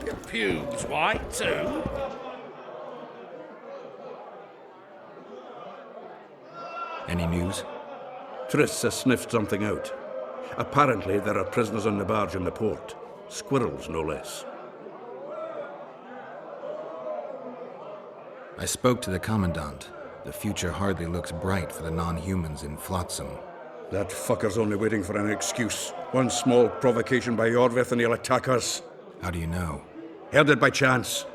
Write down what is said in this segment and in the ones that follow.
Your pubes white too? Any news? Triss has sniffed something out. Apparently, there are prisoners on the barge in the port. Squirrels, no less. I spoke to the Commandant. The future hardly looks bright for the non-humans in Flotsam. That fucker's only waiting for an excuse. One small provocation by Jorvith and he'll attack us. How do you know? Heard it by chance.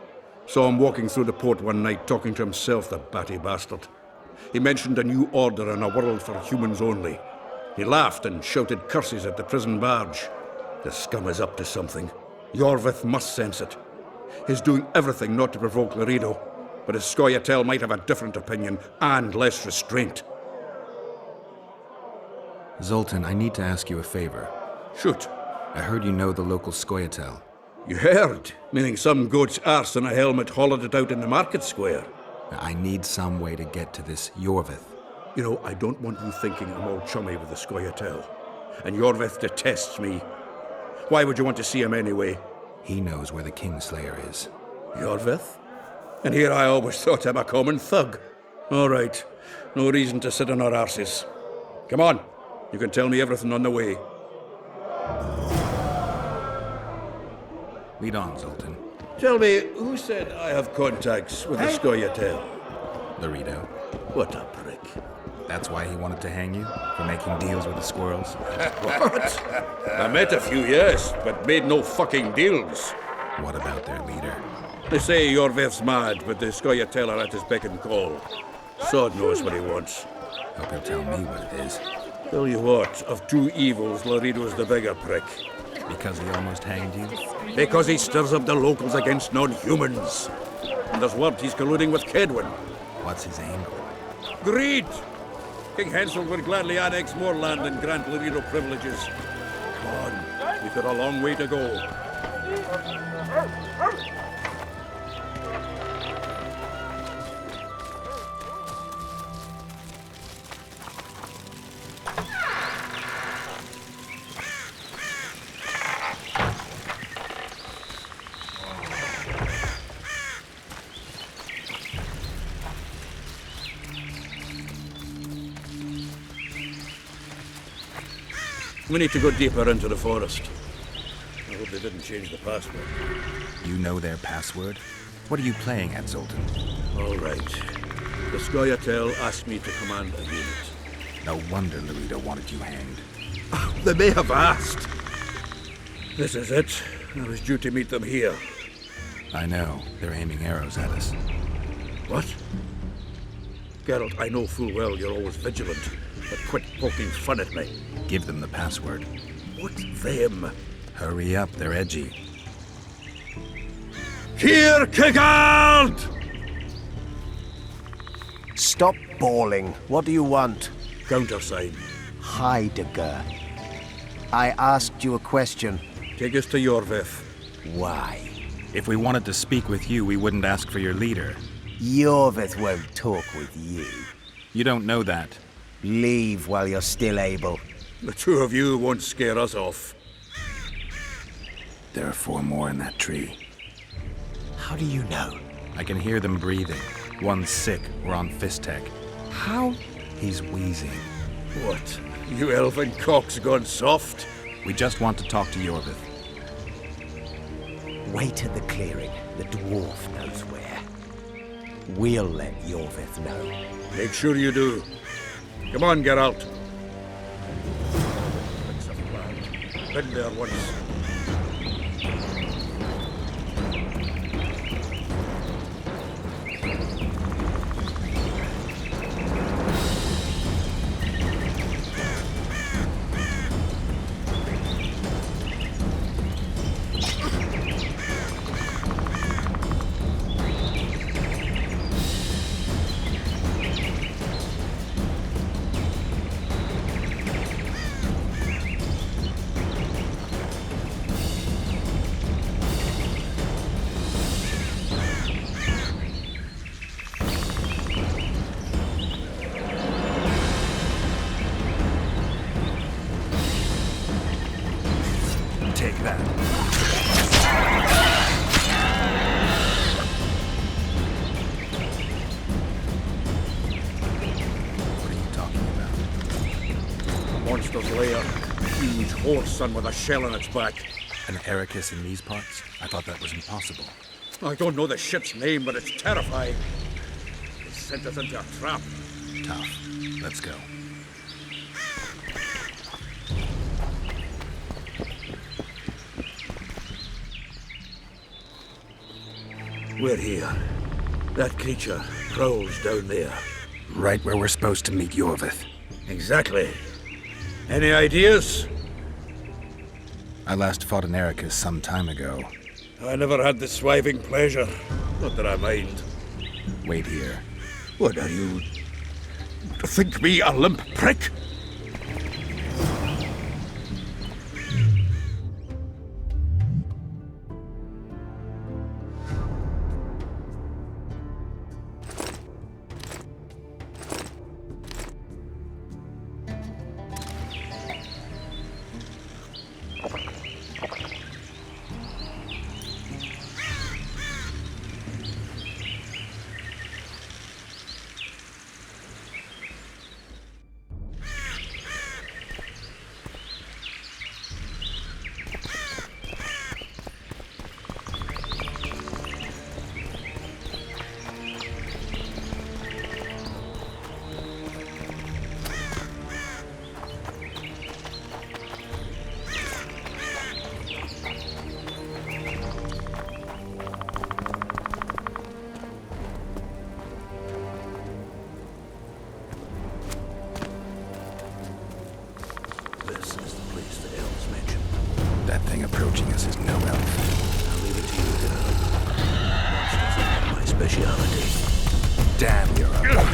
Saw him walking through the port one night, talking to himself, the batty bastard. He mentioned a new order and a world for humans only. He laughed and shouted curses at the prison barge. The scum is up to something. Jorvith must sense it. He's doing everything not to provoke Laredo, but his Scoia'tael might have a different opinion and less restraint. Zoltan, I need to ask you a favor. Shoot. I heard you know the local Scoia'tael. You heard? Meaning some goat's arse in a helmet hollowed it out in the market square. I need some way to get to this Jorvith. You know, I don't want you thinking I'm all chummy with the Scoia'tael. And Jorvith detests me. Why would you want to see him anyway? He knows where the Kingslayer is. Jorvith? And here I always thought him a common thug. All right. No reason to sit on our arses. Come on. You can tell me everything on the way. Lead on, Zoltan. Tell me, who said I have contacts with the Scoia'tael? Laredo. What a prick. That's why he wanted to hang you? For making deals with the squirrels? What? I met a few, yes, but made no fucking deals. What about their leader? They say Jorvith's mad, but the Scoia'tael are at his beck and call. Sod knows what he wants. Hope he'll tell me what it is. Tell you what, of two evils, Laredo's the bigger prick. Because he almost hanged you? Because he stirs up the locals against non-humans. And there's word he's colluding with Kedwin. What's his angle? Greed! King Hansel would gladly annex more land and grant Laredo privileges. Come on, we've got a long way to go. We need to go deeper into the forest. I hope they didn't change the password. You know their password? What are you playing at, Zoltan? All right. The Scoia'tael asked me to command a unit. No wonder Laredo wanted you hanged. They may have asked. This is it. I was due to meet them here. I know. They're aiming arrows at us. What? Geralt, I know full well you're always vigilant, but quit poking fun at me. Give them the password. What them? Hurry up, they're edgy. Kierkegaard! Stop bawling. What do you want? Countersign. Heidegger. I asked you a question. Take us to Jorvith. Why? If we wanted to speak with you, we wouldn't ask for your leader. Jorvith won't talk with you. You don't know that. Leave while you're still able. The two of you won't scare us off. There are 4 more in that tree. How do you know? I can hear them breathing. One's sick or on Fistech. How? He's wheezing. What? You elven cock's gone soft? We just want to talk to Jorvith. Wait at the clearing. The dwarf knows where. We'll let Jorvith know. Make sure you do. Come on, Geralt. Been there once. Take that. slayer. Huge horse and with a shell in its back. An Ericus in these parts? I thought that was impossible. I don't know the shit's name, but it's terrifying. It sent us into a trap. Tough. Let's go. We're here. That creature prowls down there. Right where we're supposed to meet Yorvith. Exactly. Any ideas? I last fought an Ericus some time ago. I never had the swiving pleasure. Not that I mind. Wait here. What are you... think me a limp prick? That thing approaching us is no elf. I'll leave it to you, girl. Monsters are my speciality. Damn, you're up.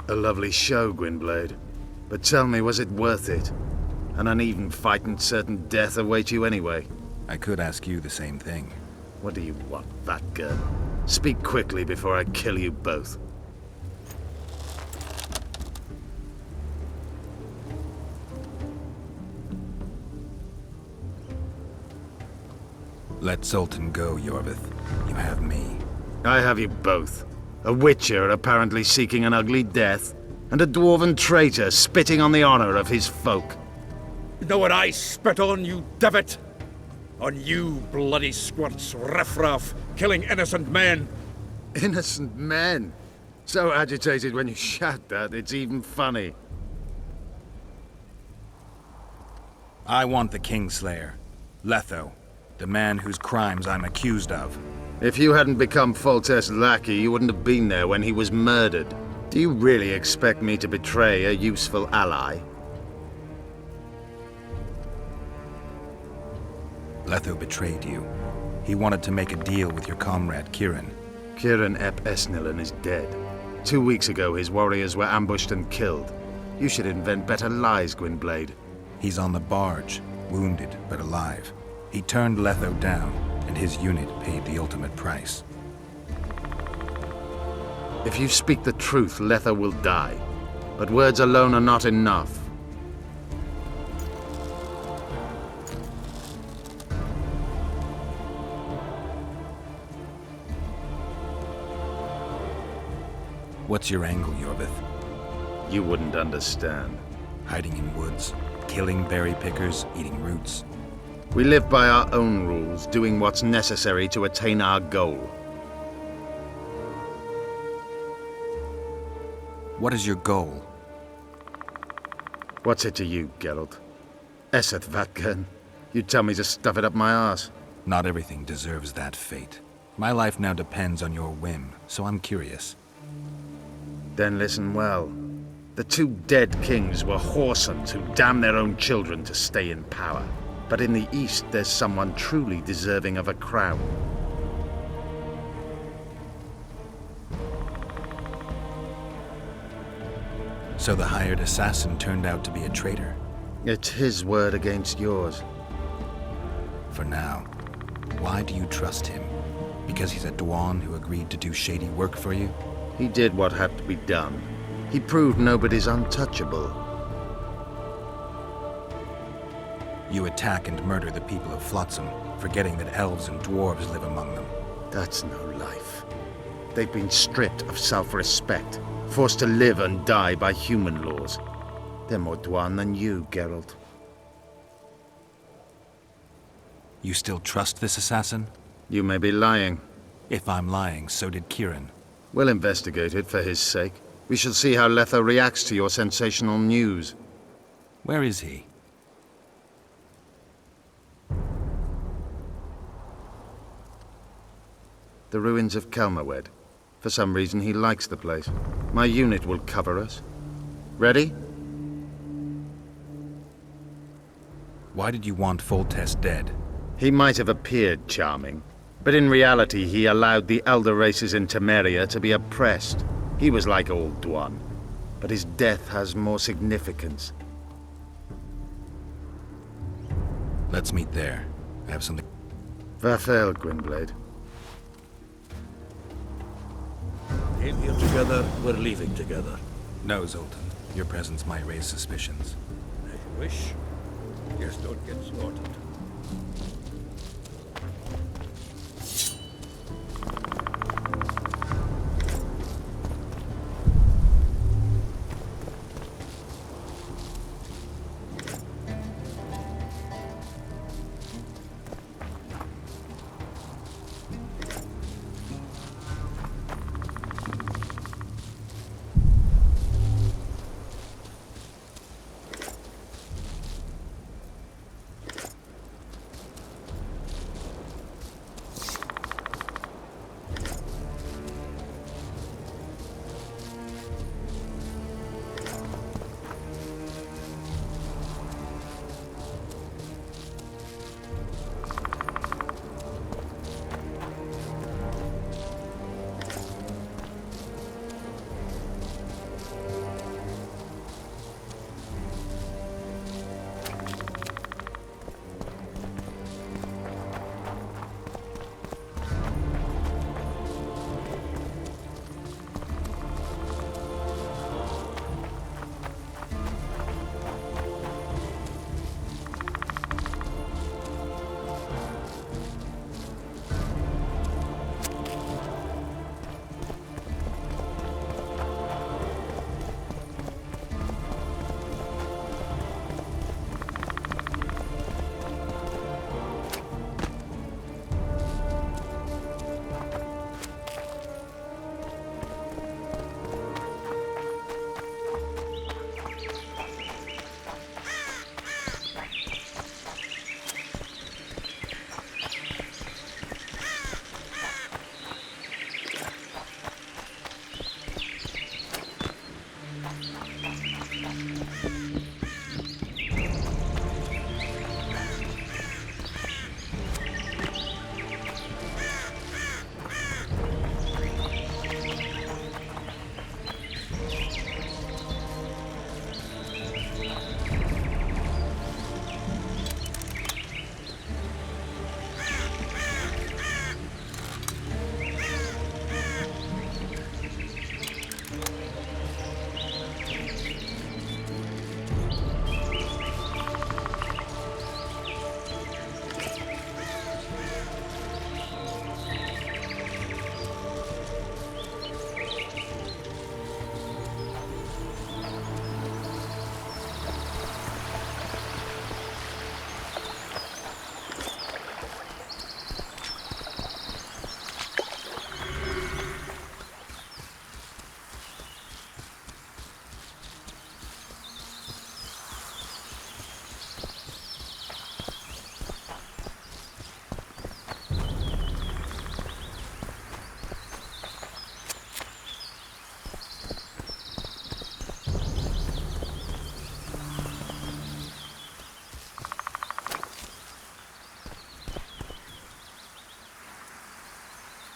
A lovely show, Gwynblade. But tell me, was it worth it? An uneven fight and certain death await you anyway. I could ask you the same thing. What do you want, fat girl? Speak quickly before I kill you both. Let Sultan go, Yorvith. You have me. I have you both. A witcher apparently seeking an ugly death, and a dwarven traitor spitting on the honor of his folk. You know what I spit on, you divot? On you, bloody squirts, riffraff, killing innocent men. Innocent men? So agitated when you shout that, it's even funny. I want the Kingslayer. Letho. The man whose crimes I'm accused of. If you hadn't become Foltest's lackey, you wouldn't have been there when he was murdered. Do you really expect me to betray a useful ally? Letho betrayed you. He wanted to make a deal with your comrade, Kieran. Kieran ep Esnilin is dead. 2 weeks ago, his warriors were ambushed and killed. You should invent better lies, Gwynblade. He's on the barge, wounded but alive. He turned Letho down, and his unit paid the ultimate price. If you speak the truth, Letho will die. But words alone are not enough. What's your angle, Yorvith? You wouldn't understand. Hiding in woods, killing berry pickers, eating roots. We live by our own rules, doing what's necessary to attain our goal. What is your goal? What's it to you, Geralt? Vatgan? You tell me to stuff it up my arse. Not everything deserves that fate. My life now depends on your whim, so I'm curious. Then listen well. The 2 dead kings were whoresons who damned their own children to stay in power. But in the East, there's someone truly deserving of a crown. So the hired assassin turned out to be a traitor. It's his word against yours. For now. Why do you trust him? Because he's a Dwan who agreed to do shady work for you? He did what had to be done. He proved nobody's untouchable. You attack and murder the people of Flotsam, forgetting that elves and dwarves live among them. That's no life. They've been stripped of self-respect, forced to live and die by human laws. They're more Dwan than you, Geralt. You still trust this assassin? You may be lying. If I'm lying, so did Kieran. We'll investigate it for his sake. We shall see how Letho reacts to your sensational news. Where is he? The ruins of Kelmerwed. For some reason, he likes the place. My unit will cover us. Ready? Why did you want Foltest dead? He might have appeared charming, but in reality he allowed the elder races in Temeria to be oppressed. He was like old Dwan, but his death has more significance. Let's meet there. I have something... Vathel, Gwynblade. Came here together, we're leaving together. No, Zoltan. Your presence might raise suspicions. As you wish. Just don't get slaughtered.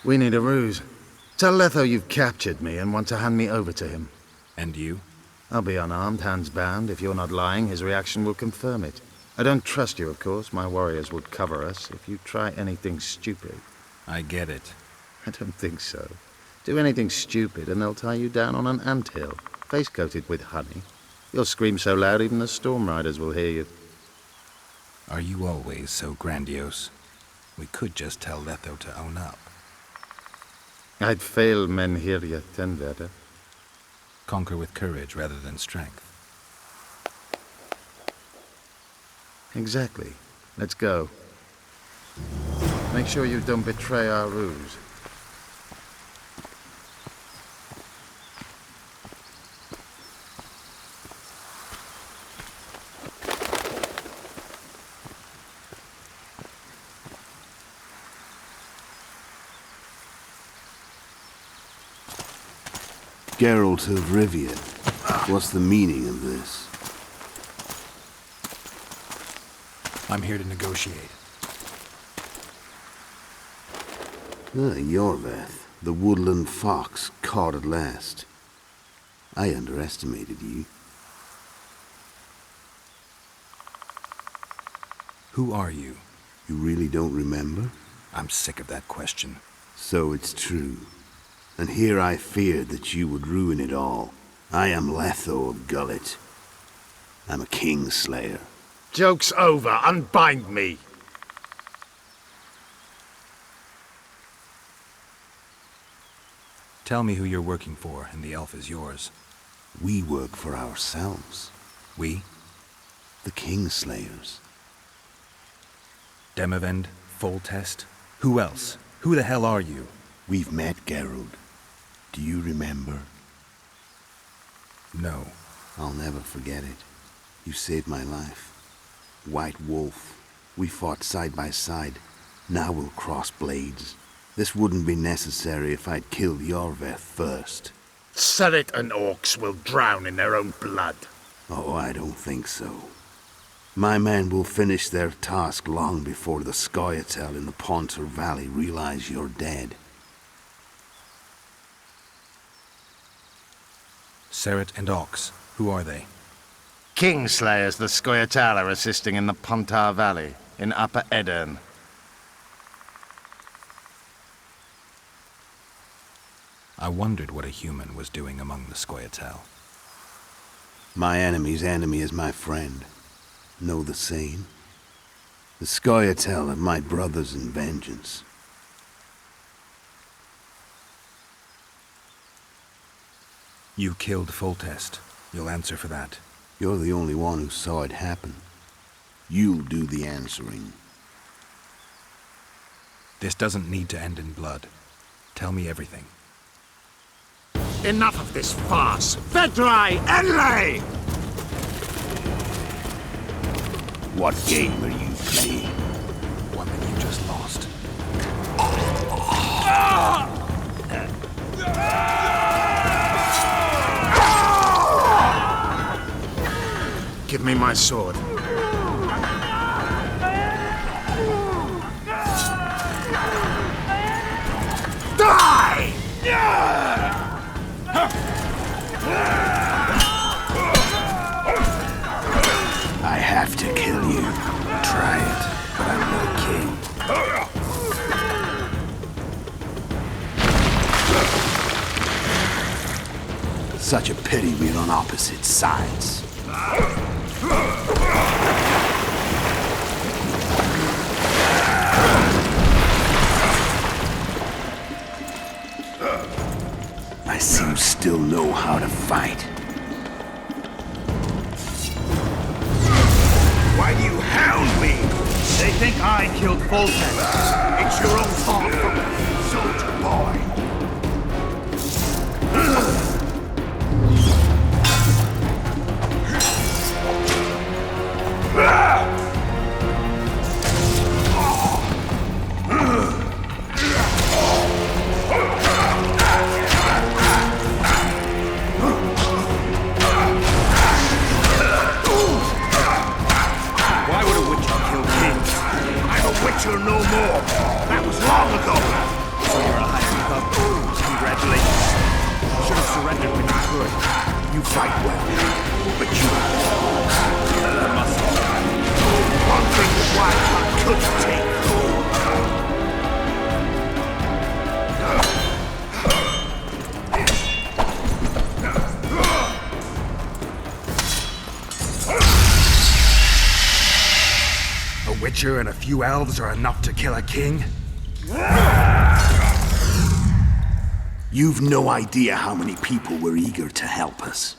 We need a ruse. Tell Letho you've captured me and want to hand me over to him. And you? I'll be unarmed, hands bound. If you're not lying, his reaction will confirm it. I don't trust you, of course. My warriors would cover us if you try anything stupid. I get it. I don't think so. Do anything stupid and they'll tie you down on an anthill, face-coated with honey. You'll scream so loud even the storm riders will hear you. Are you always so grandiose? We could just tell Letho to own up. I'd fail men here yet, Tenverder. Conquer with courage rather than strength. Exactly. Let's go. Make sure you don't betray our ruse. Geralt of Rivia, what's the meaning of this? I'm here to negotiate. Yorveth, the woodland fox, caught at last. I underestimated you. Who are you? You really don't remember? I'm sick of that question. So it's true. And here I feared that you would ruin it all. I am Letho of Gullet. I'm a Kingslayer. Joke's over. Unbind me. Tell me who you're working for, and the elf is yours. We work for ourselves. We? The Kingslayers. Demavend? Foltest? Who else? Who the hell are you? We've met, Geralt. Do you remember? No. I'll never forget it. You saved my life. White Wolf. We fought side by side. Now we'll cross blades. This wouldn't be necessary if I'd killed Yorveth first. Surret and orcs will drown in their own blood. Oh, I don't think so. My men will finish their task long before the Scoia'tael in the Pontar Valley realize you're dead. Surret and Ox. Who are they? Kingslayers the Scoia'tael are assisting in the Pontar Valley, in Upper Edirn. I wondered what a human was doing among the Scoia'tael. My enemy's enemy is my friend. Know the saying? The Scoia'tael are my brothers in vengeance. You killed Foltest. You'll answer for that. You're the only one who saw it happen. You'll do the answering. This doesn't need to end in blood. Tell me everything. Enough of this farce! Vedrai Enlay! What game are you playing? One that you just lost. Give me my sword. Die! I have to kill you. Try it, but I'm no king. Such a pity we're on opposite sides. I see you still know how to fight. Why do you hound me? They think I killed Foltest. It's your own fault, soldier boy. Witcher no more. That was long ago. So you're a landed when you could. You fight well, but you The muscle. One thing the lajkaj couldn't take. A witcher and a few elves are enough to kill a king? You've no idea how many people were eager to help us.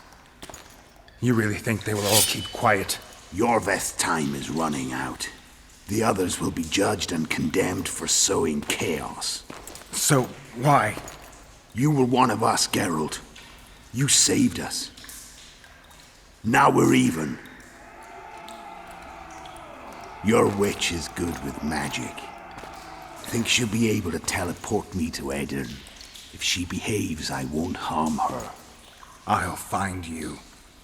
You really think they will all keep quiet? Yorveth's time is running out. The others will be judged and condemned for sowing chaos. So, why? You were one of us, Geralt. You saved us. Now we're even. Your witch is good with magic. Think she'll be able to teleport me to Edirn. If she behaves, I won't harm her. I'll find you.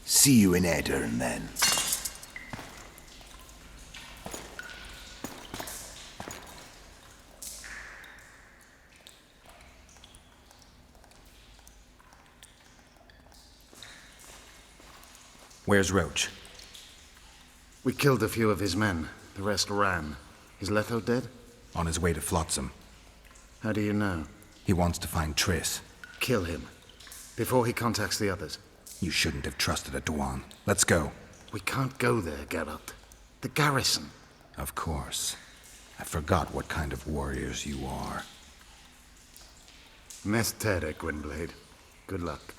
See you in Edirn, then. Where's Roach? We killed a few of his men. The rest ran. Is Letho dead? On his way to Flotsam. How do you know? He wants to find Triss. Kill him. Before he contacts the others. You shouldn't have trusted a Dwan. Let's go. We can't go there, Geralt. The garrison. Of course. I forgot what kind of warriors you are. Mestere, Gwynblade. Good luck.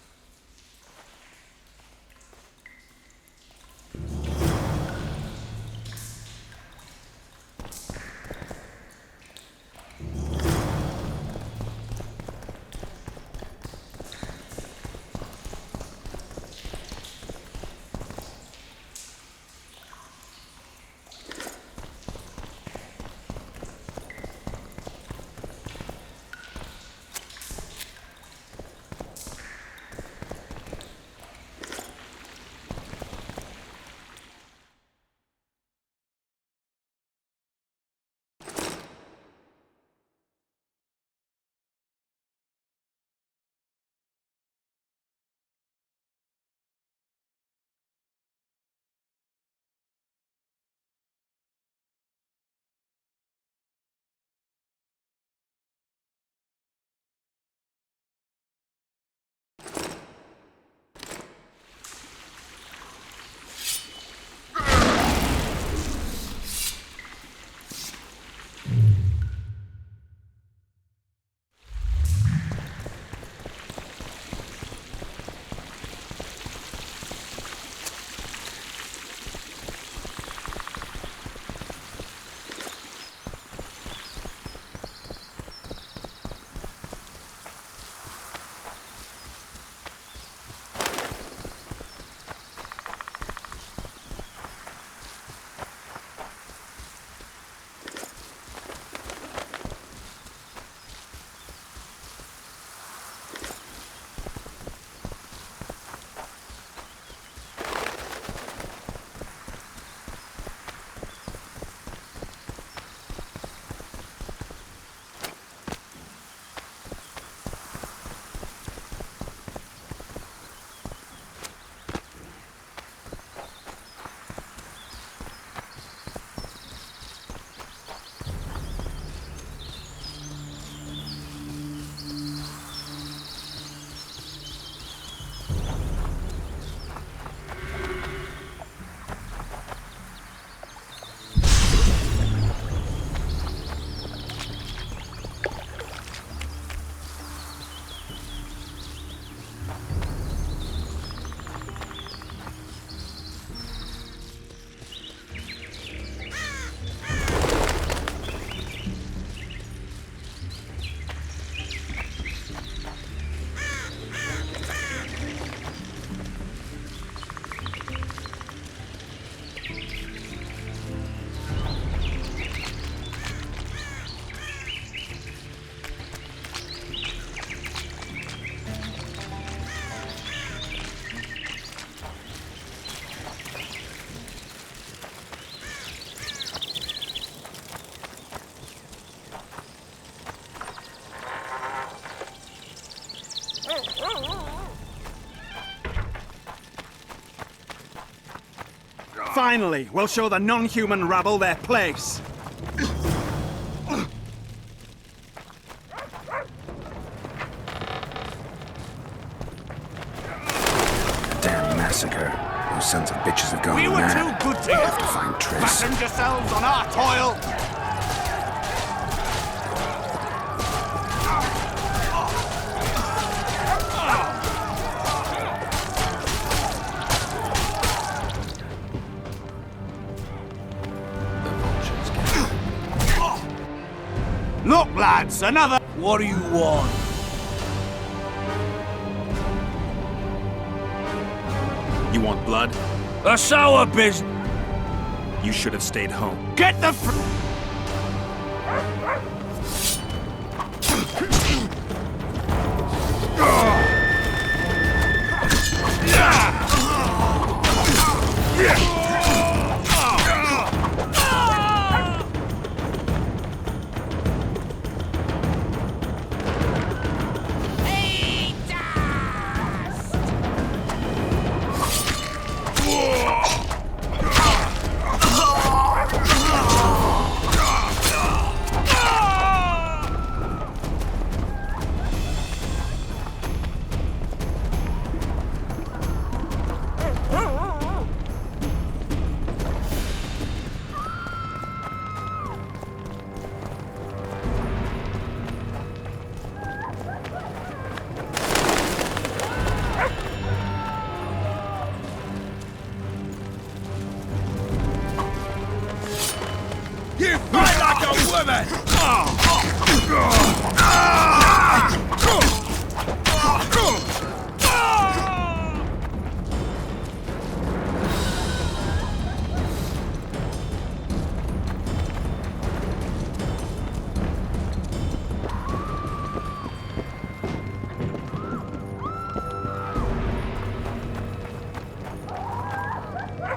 Finally, we'll show the non-human rabble their place. Damn massacre. Those sons of bitches have gone We were mad. too good to you. Have to find Triss. Fastened yourselves on our toil. Look, lads, another... What do you want? You want blood? That's our business. You should have stayed home. Get the You fight like a woman!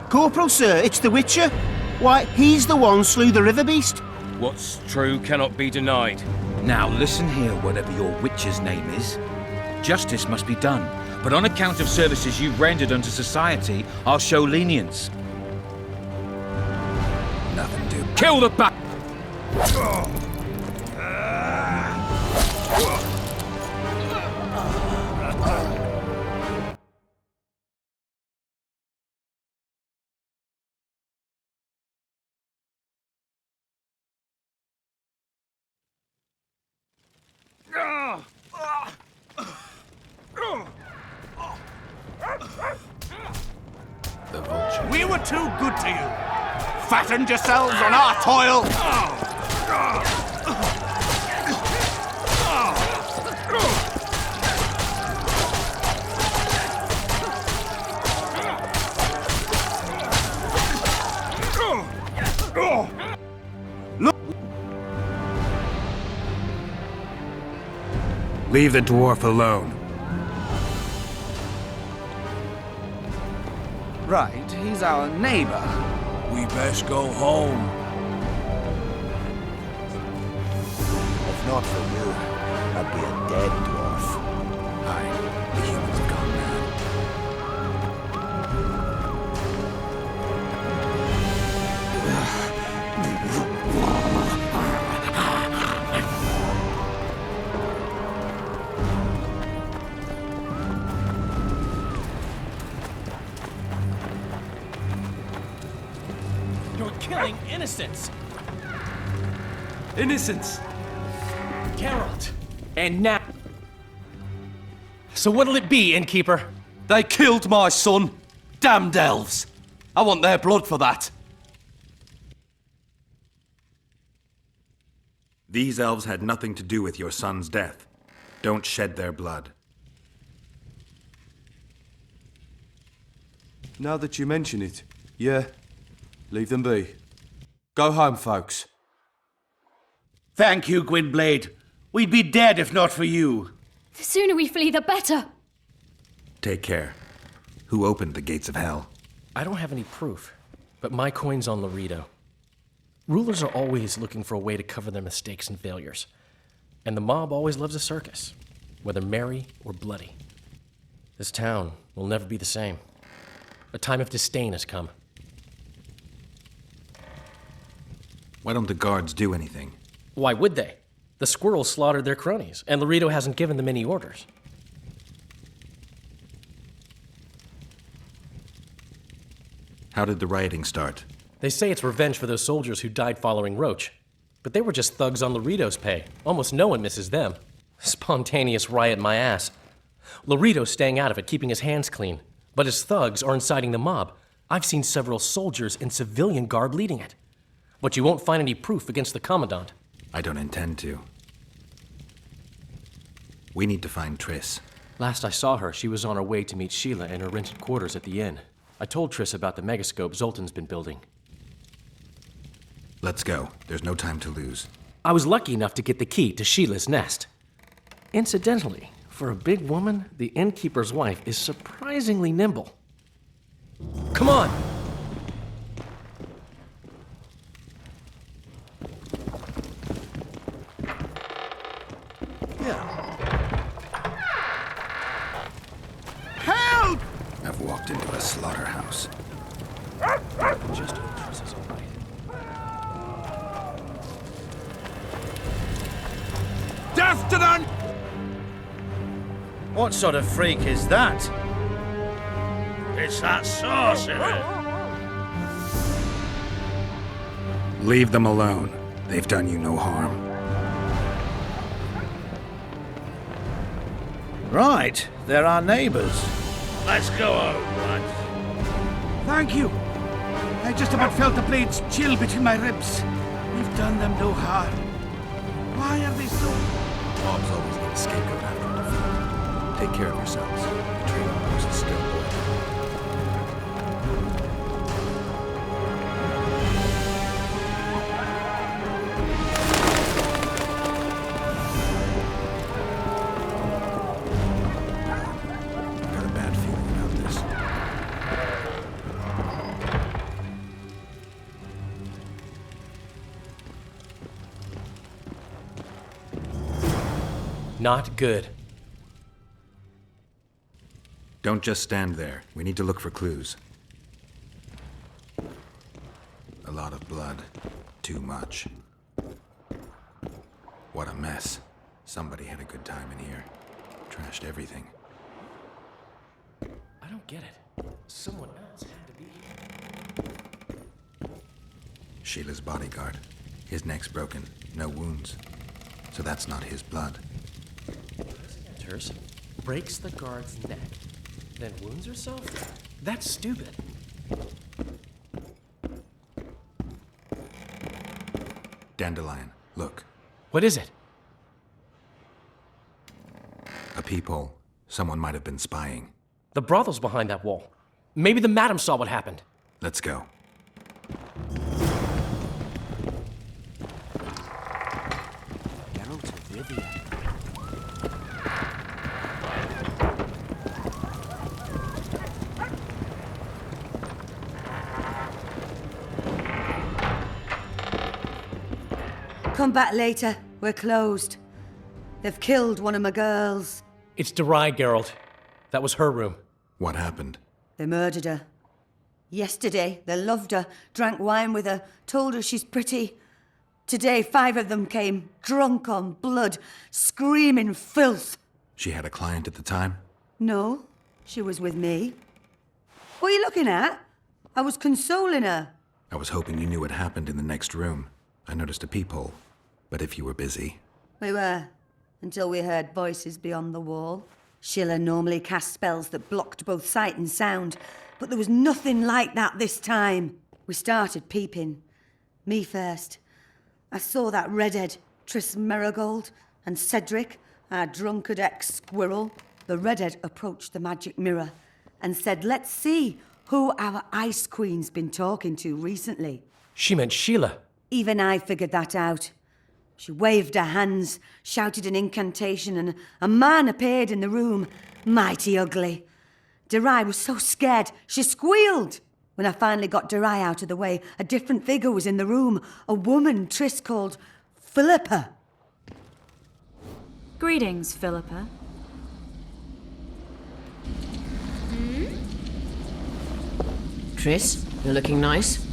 Corporal, sir, it's the Witcher. Why, he's the one slew the river beast. What's true cannot be denied. Now listen here, whatever your witch's name is. Justice must be done, but on account of services you've rendered unto society, I'll show lenience. Nothing to. Kill the ba- The vulture. We were too good to you. Fattened yourselves on our toil. Leave the dwarf alone. Right, he's our neighbor. We best go home. If not for you, I'd be a dead dwarf. Aye, the humans have gone mad. You're killing innocents! Innocence. Geralt! And now... So what'll it be, innkeeper? They killed my son. Damned elves. I want their blood for that. These elves had nothing to do with your son's death. Don't shed their blood. Now that you mention it, yeah, leave them be. Go home, folks. Thank you, Gwynblade. We'd be dead if not for you. The sooner we flee, the better. Take care. Who opened the gates of hell? I don't have any proof, but my coin's on Laredo. Rulers are always looking for a way to cover their mistakes and failures. And the mob always loves a circus, whether merry or bloody. This town will never be the same. A time of disdain has come. Why don't the guards do anything? Why would they? The squirrels slaughtered their cronies, and Laredo hasn't given them any orders. How did the rioting start? They say it's revenge for those soldiers who died following Roach. But they were just thugs on Laredo's pay. Almost no one misses them. Spontaneous riot my ass. Laredo's staying out of it, keeping his hands clean. But his thugs are inciting the mob. I've seen several soldiers in civilian garb leading it. But you won't find any proof against the Commandant. I don't intend to. We need to find Triss. Last I saw her, she was on her way to meet Sheila in her rented quarters at the inn. I told Triss about the megascope Zoltan's been building. Let's go. There's no time to lose. I was lucky enough to get the key to Sheila's nest. Incidentally, for a big woman, the innkeeper's wife is surprisingly nimble. Come on! Help! I've walked into a slaughterhouse. Just hope Triss is all right. Death to them! What sort of freak is that? It's that sorcerer. Leave them alone. They've done you no harm. Right, they're our neighbors. Let's go home, lads. Thank you. I just about felt the blades chill between my ribs. We've done them no harm. Why are they so... Mobs always need a scapegoat after a defeat. Take care of yourselves. The train post is still boiling. Got a bad feeling about this. Not good. Don't just stand there. We need to look for clues. A lot of blood. Too much. What a mess. Somebody had a good time in here. Trashed everything. I don't get it. Someone else had to be here. Sheila's bodyguard. His neck's broken. No wounds. So that's not his blood. Enters, breaks the guard's neck, then wounds herself? That's stupid. Dandelion, look. What is it? A peephole. Someone might have been spying. The brothel's behind that wall. Maybe the madam saw what happened. Let's go. Come back later. We're closed. They've killed one of my girls. It's Derai, Geralt. That was her room. What happened? They murdered her. Yesterday, they loved her, drank wine with her, told her she's pretty. Today, 5 of them came, drunk on blood, screaming filth. She had a client at the time? No, she was with me. What are you looking at? I was consoling her. I was hoping you knew what happened in the next room. I noticed a peephole. But if you were busy... We were, until we heard voices beyond the wall. Sheila normally cast spells that blocked both sight and sound, but there was nothing like that this time. We started peeping. Me first. I saw that redhead, Triss Merigold, and Cedric, our drunkard ex-squirrel. The redhead approached the magic mirror and said, let's see who our Ice Queen's been talking to recently. She meant Sheila. Even I figured that out. She waved her hands, shouted an incantation, and a man appeared in the room, mighty ugly. Derai was so scared, she squealed. When I finally got Derai out of the way, a different figure was in the room, a woman Triss called Philippa. Greetings, Philippa. Triss, you're looking nice.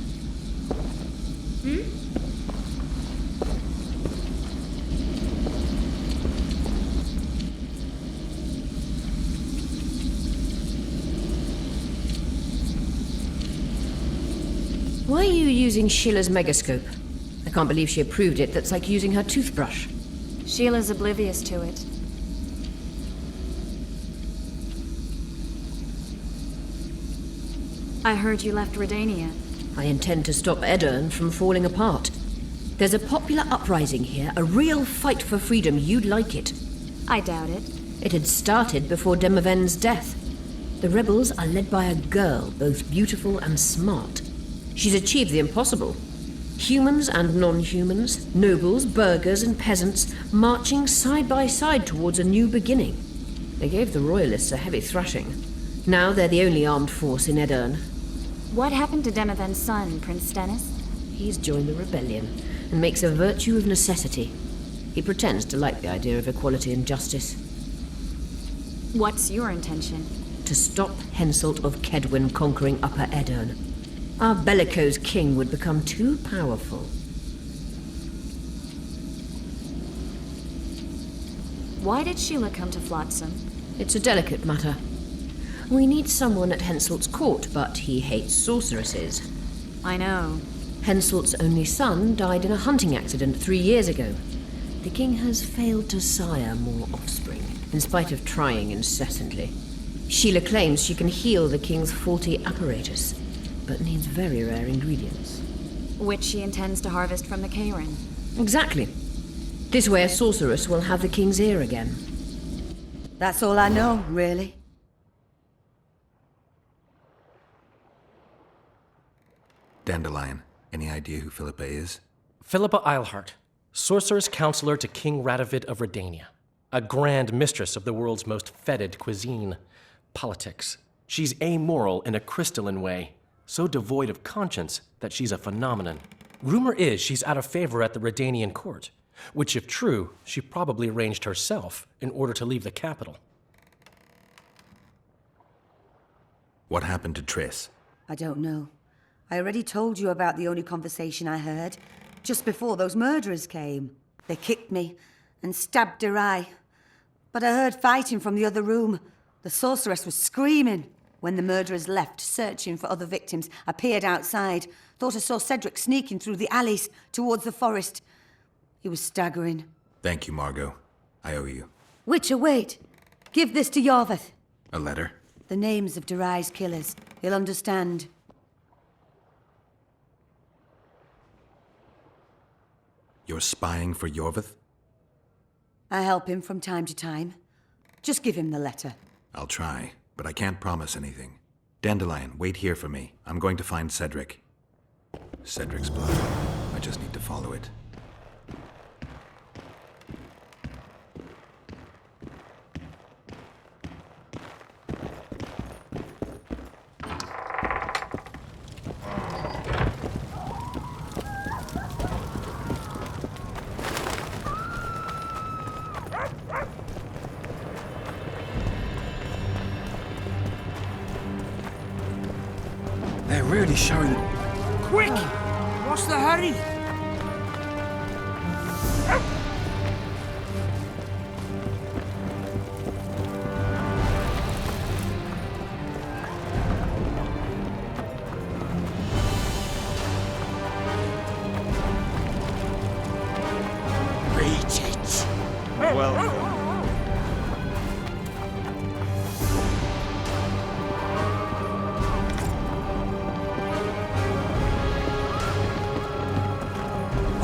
Why are you using Sheila's megascope? I can't believe she approved it. That's like using her toothbrush. Sheila's oblivious to it. I heard you left Redania. I intend to stop Edirne from falling apart. There's a popular uprising here, a real fight for freedom. You'd like it. I doubt it. It had started before Demoven's death. The rebels are led by a girl, both beautiful and smart. She's achieved the impossible. Humans and non-humans, nobles, burghers and peasants, marching side by side towards a new beginning. They gave the royalists a heavy thrashing. Now they're the only armed force in Edirne. What happened to Demoven's son, Prince Stennis? He's joined the rebellion and makes a virtue of necessity. He pretends to like the idea of equality and justice. What's your intention? To stop Henselt of Kedwen conquering Upper Edirne. Our bellicose king would become too powerful. Why did Sheila come to Flotsam? It's a delicate matter. We need someone at Henselt's court, but he hates sorceresses. I know. Henselt's only son died in a hunting accident 3 years ago. The king has failed to sire more offspring, in spite of trying incessantly. Sheila claims she can heal the king's faulty apparatus, but needs very rare ingredients. Which she intends to harvest from the Cairn. Exactly. This way a sorceress will have the king's ear again. That's all I know, really. Dandelion, any idea who Philippa is? Philippa Eilhart, sorceress counselor to King Radovid of Redania. A grand mistress of the world's most fetid cuisine, politics. She's amoral in a crystalline way, so devoid of conscience that she's a phenomenon. Rumor is she's out of favor at the Redanian court, which if true, she probably arranged herself in order to leave the capital. What happened to Triss? I don't know. I already told you about the only conversation I heard, just before those murderers came. They kicked me and stabbed Derai. But I heard fighting from the other room. The sorceress was screaming. When the murderers left, searching for other victims, I peered outside. Thought I saw Cedric sneaking through the alleys towards the forest. He was staggering. Thank you, Margot. I owe you. Witcher, wait. Give this to Yorveth. A letter? The names of Derai's killers. He'll understand. You're spying for Yorveth? I help him from time to time. Just give him the letter. I'll try, but I can't promise anything. Dandelion, wait here for me. I'm going to find Cedric. Cedric's blood. I just need to follow it. They're really showing. Quick! What's the hurry? Reach it. Welcome.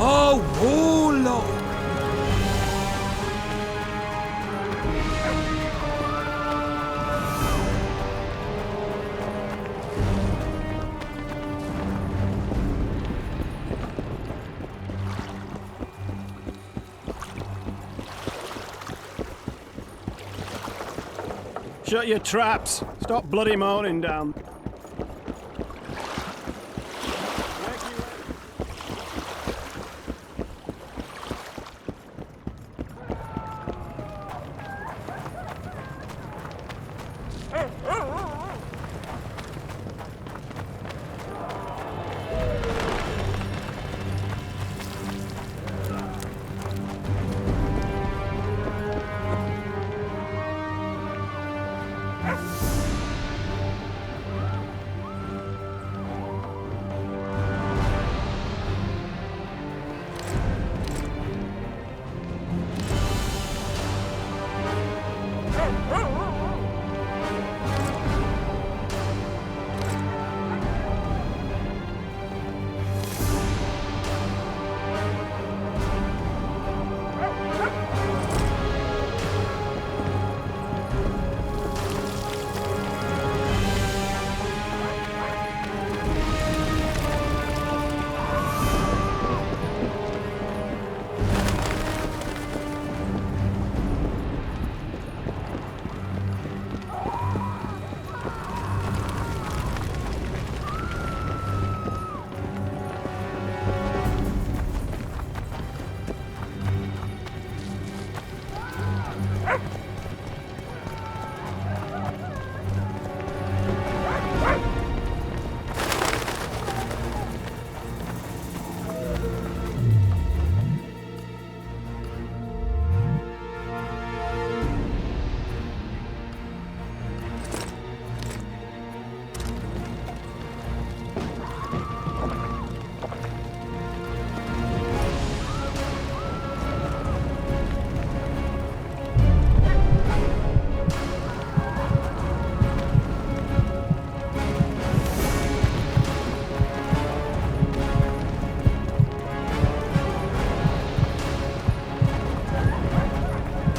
Oh, warlock! Shut your traps. Stop bloody moaning down.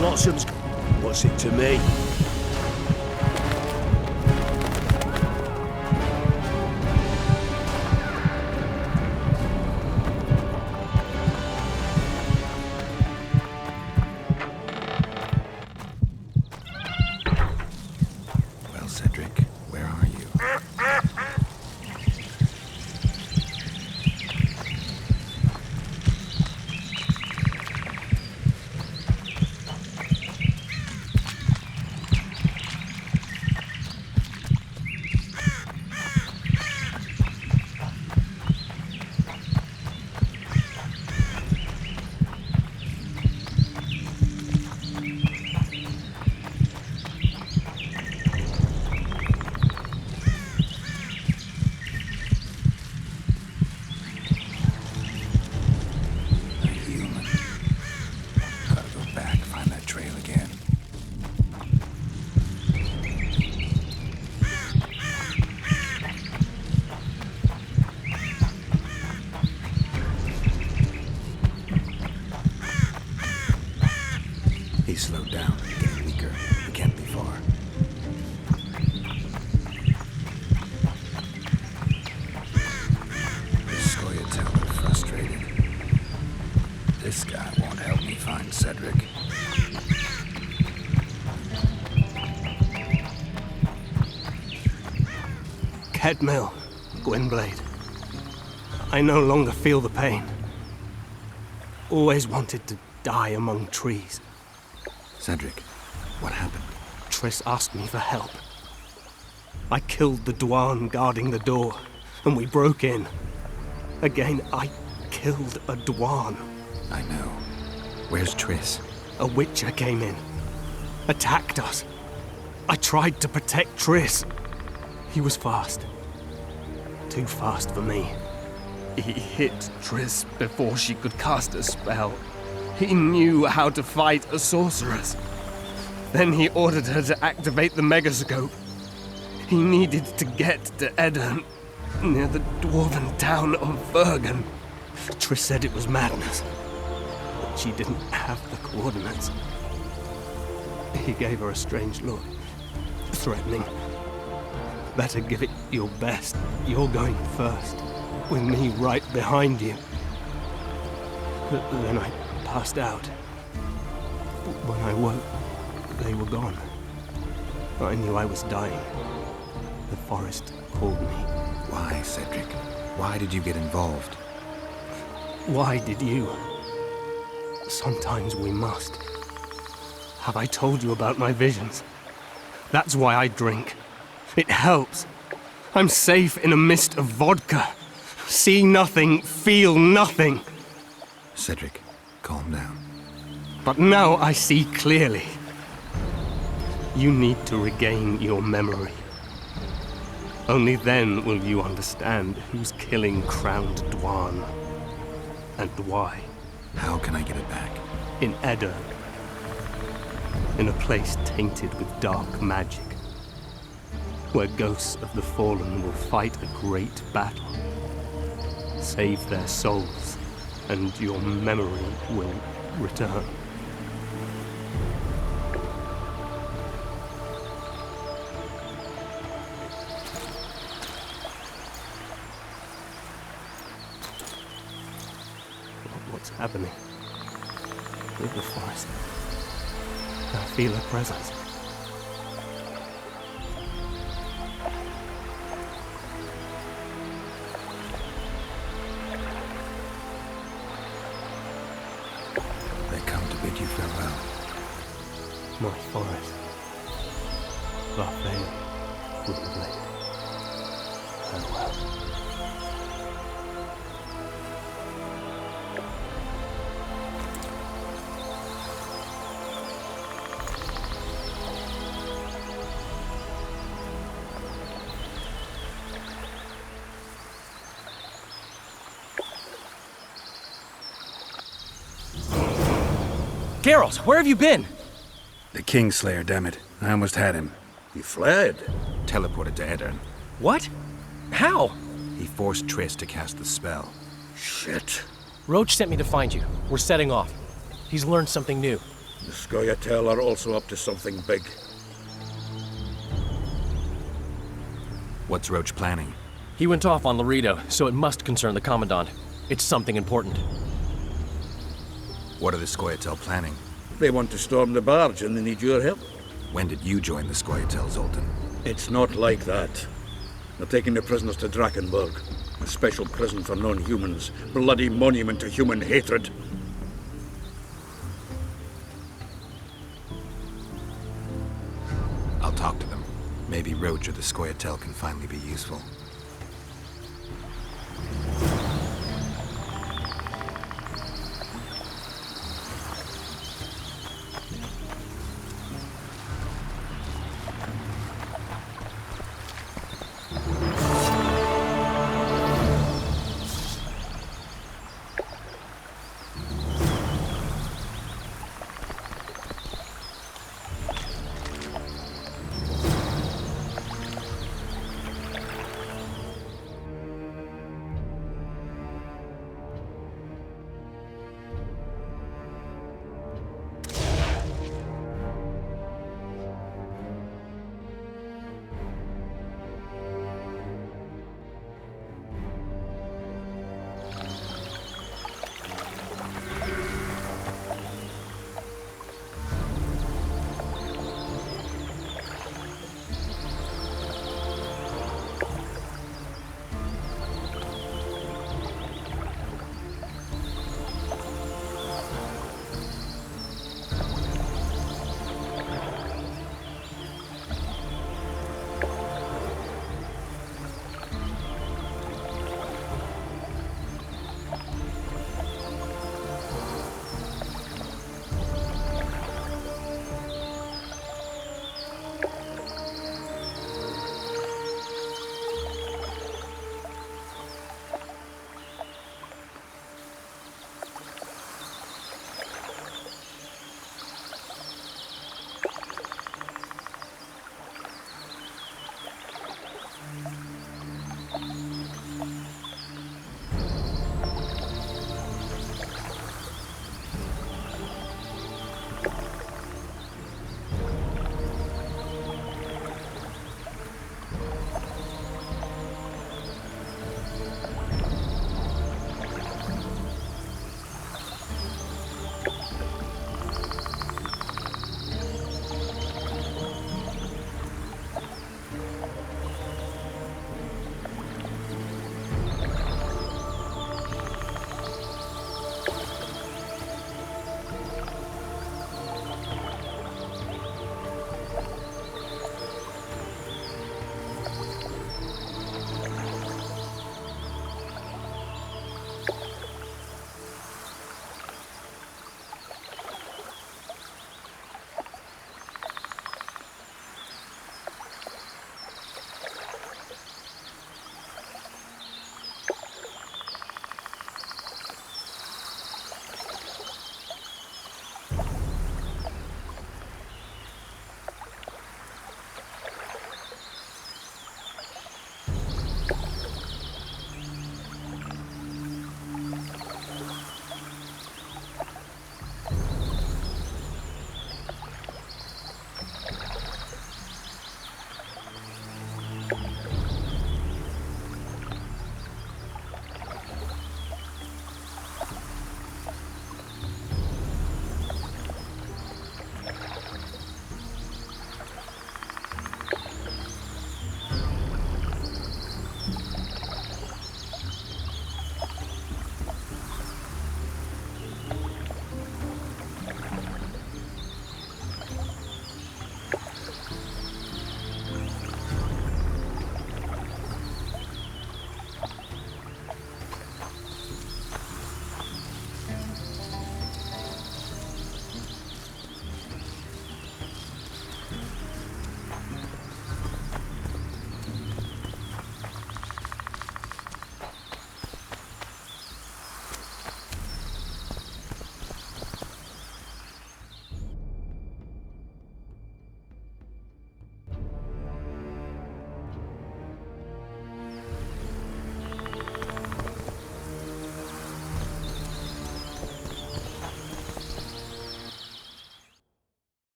Blossom's... What's it to me? Well, Cedric, where are you? He's slowed down, getting weaker. He can't be far. The Scoia'tael are frustrated. This guy won't help me find Cedric. Kedmill, Gwynblade. I no longer feel the pain. Always wanted to die among trees. Cedric, what happened? Triss asked me for help. I killed the Dwan guarding the door, and we broke in. Again, I killed a Dwan. I know. Where's Triss? A Witcher came in, attacked us. I tried to protect Triss. He was fast. Too fast for me. He hit Triss before she could cast a spell. He knew how to fight a sorceress. Then he ordered her to activate the megascope. He needed to get to Edirn, near the dwarven town of Vergen. Triss said it was madness, but she didn't have the coordinates. He gave her a strange look, threatening. Better give it your best. You're going first, with me right behind you. Then I passed out. When I woke, they were gone. I knew I was dying. The forest called me. Why, Cedric? Why did you get involved? Why did you? Sometimes we must. Have I told you about my visions? That's why I drink. It helps. I'm safe in a mist of vodka. See nothing, feel nothing. Cedric, calm down. But now I see clearly. You need to regain your memory. Only then will you understand who's killing Crowned Dwan. And why. How can I get it back? In Edirn. In a place tainted with dark magic. Where ghosts of the fallen will fight a great battle. Save their souls, and your memory will return. What's happening? With the forest. I feel a presence. Bid you farewell. My forest. Farewell, Gwynblade. Farewell. Geralt, where have you been? The Kingslayer, damn it. I almost had him. He fled. Teleported to Edirn. What? How? He forced Triss to cast the spell. Shit. Roach sent me to find you. We're setting off. He's learned something new. The Scoia'tael are also up to something big. What's Roach planning? He went off on Laredo, so it must concern the Commandant. It's something important. What are the Scoia'tael planning? They want to storm the barge and they need your help. When did you join the Scoia'tael, Zoltan? It's not like that. They're taking the prisoners to Drakenberg, a special prison for non-humans, bloody monument to human hatred. I'll talk to them. Maybe Roach or the Scoia'tael can finally be useful.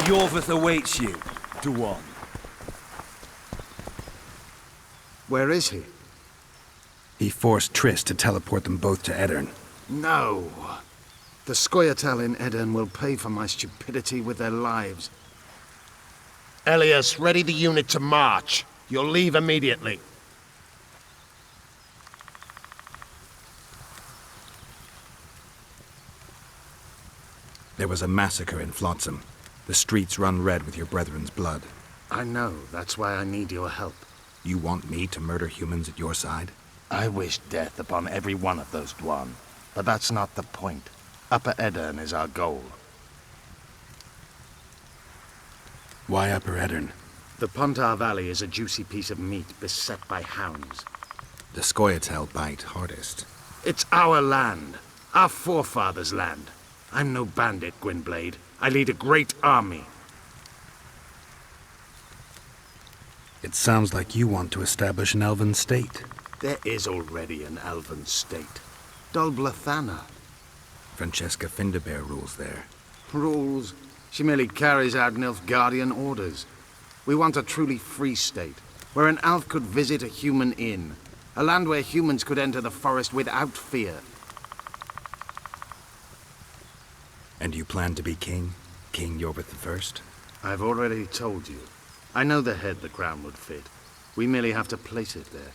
Yorvith awaits you, Duan. Where is he? He forced Triss to teleport them both to Edirn. No. The Scoia'tael in Edirn will pay for my stupidity with their lives. Elias, ready the unit to march. You'll leave immediately. There was a massacre in Flotsam. The streets run red with your brethren's blood. I know. That's why I need your help. You want me to murder humans at your side? I wish death upon every one of those Dwan. But that's not the point. Upper Edirn is our goal. Why Upper Edirn? The Pontar Valley is a juicy piece of meat beset by hounds. The Scoia'tael bite hardest. It's our land. Our forefathers' land. I'm no bandit, Gwynblade. I lead a great army. It sounds like you want to establish an elven state. There is already an elven state. Dol Blathana. Francesca Findabair rules there. Rules? She merely carries out Nilfgaardian orders. We want a truly free state, where an elf could visit a human inn. A land where humans could enter the forest without fear. And you plan to be king? King Yorvith I? I've already told you. I know the head the crown would fit. We merely have to place it there.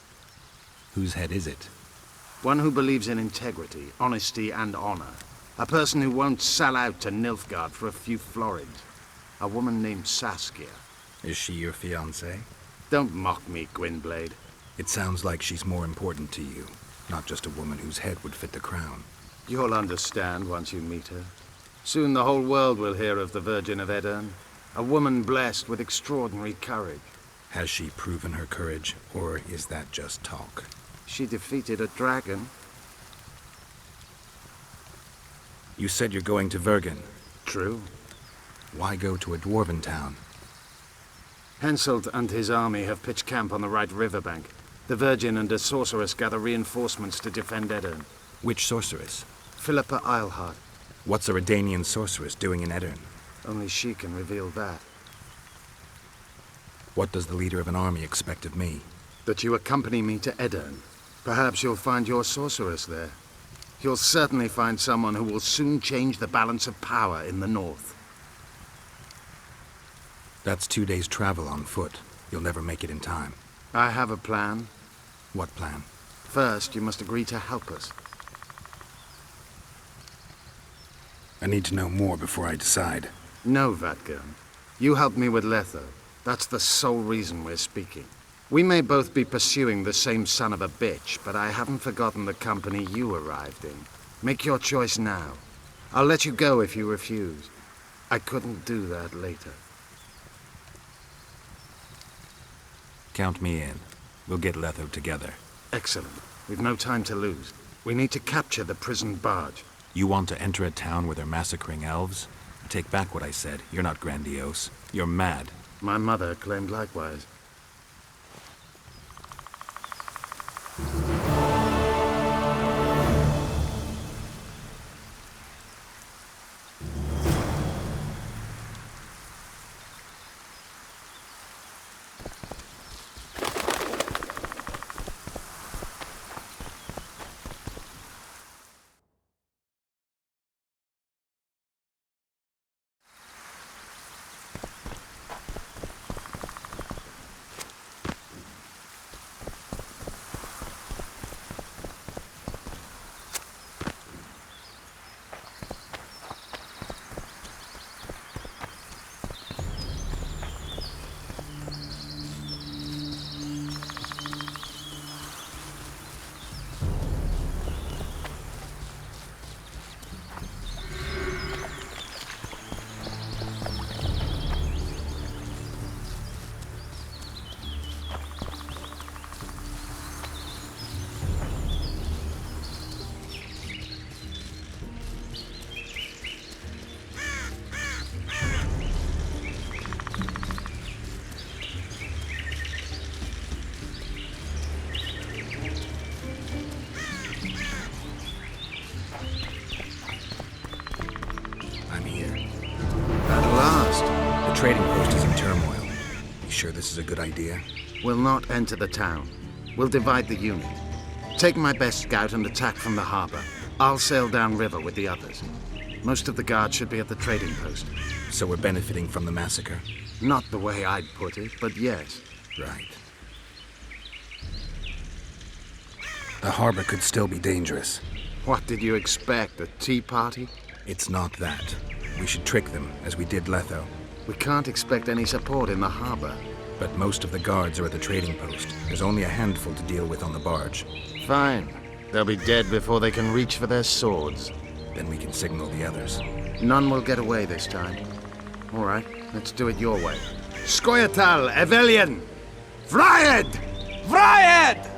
Whose head is it? One who believes in integrity, honesty, and honor. A person who won't sell out to Nilfgaard for a few florins. A woman named Saskia. Is she your fiancée? Don't mock me, Gwynblade. It sounds like she's more important to you, not just a woman whose head would fit the crown. You'll understand once you meet her. Soon the whole world will hear of the Virgin of Edirn. A woman blessed with extraordinary courage. Has she proven her courage, or is that just talk? She defeated a dragon. You said you're going to Vergen. True. Why go to a dwarven town? Henselt and his army have pitched camp on the right riverbank. The Virgin and a sorceress gather reinforcements to defend Edirn. Which sorceress? Philippa Eilhart. What's a Redanian sorceress doing in Edirn? Only she can reveal that. What does the leader of an army expect of me? That you accompany me to Edirn. Perhaps you'll find your sorceress there. You'll certainly find someone who will soon change the balance of power in the north. That's 2 days' travel on foot. You'll never make it in time. I have a plan. What plan? First, you must agree to help us. I need to know more before I decide. No, Vatgern. You helped me with Letho. That's the sole reason we're speaking. We may both be pursuing the same son of a bitch, but I haven't forgotten the company you arrived in. Make your choice now. I'll let you go if you refuse. I couldn't do that later. Count me in. We'll get Letho together. Excellent. We've no time to lose. We need to capture the prison barge. You want to enter a town where they're massacring elves? I take back what I said. You're not grandiose. You're mad. My mother claimed likewise. trading post is in turmoil. You sure this is a good idea? We'll not enter the town. We'll divide the unit. Take my best scout and attack from the harbor. I'll sail downriver with the others. Most of the guards should be at the trading post. So we're benefiting from the massacre? Not the way I'd put it, but yes. Right. The harbor could still be dangerous. What did you expect, a tea party? It's not that. We should trick them, as we did Letho. We can't expect any support in the harbor. But most of the guards are at the trading post. There's only a handful to deal with on the barge. Fine. They'll be dead before they can reach for their swords. Then we can signal the others. None will get away this time. All right, let's do it your way. Skoyatal, Evelian! Vryed! Vryed!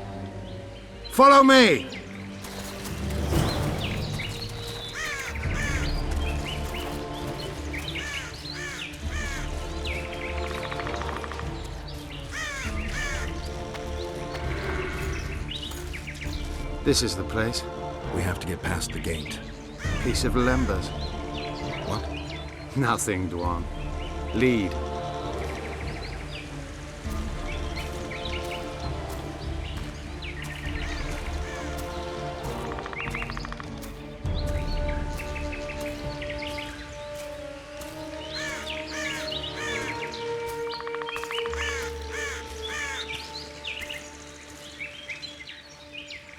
Follow me! This is the place. We have to get past the gate. Piece of Lembas. What? Nothing, Dwan. Lead.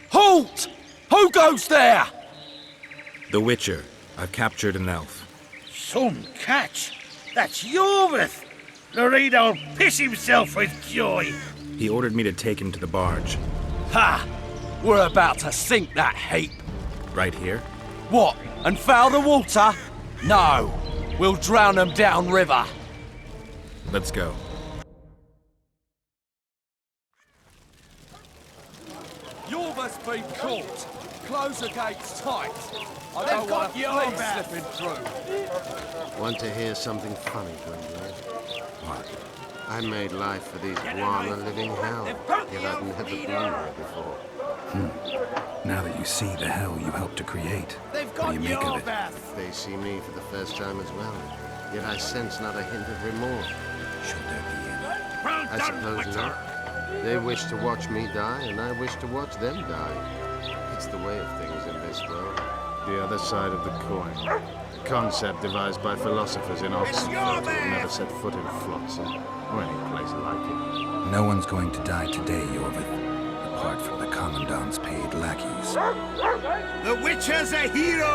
Halt! Who goes there? The Witcher. I've captured an elf. Some catch. That's Yorvith. Loredo'll piss himself with joy. He ordered me to take him to the barge. Ha! We're about to sink that heap. Right here? What? And foul the water? No. We'll drown them downriver. Let's go. Yorvith's been caught. Close the gates tight. I don't want a flea slipping through. Want to hear something funny, Gwendolyn? What? I made life for these Guan a living hell, yet I'd never been there before. Now that you see the hell you helped to create, what do you make of it? They see me for the first time as well, yet I sense not a hint of remorse. Should there be any? I suppose not. They wish to watch me die, and I wish to watch them die. It's the way of things in this world. The other side of the coin. A concept devised by philosophers in Oxford who have never set foot in Flotsam, or any place like it. No one's going to die today, Yorvith, apart from the Commandant's paid lackeys. The Witcher's a hero!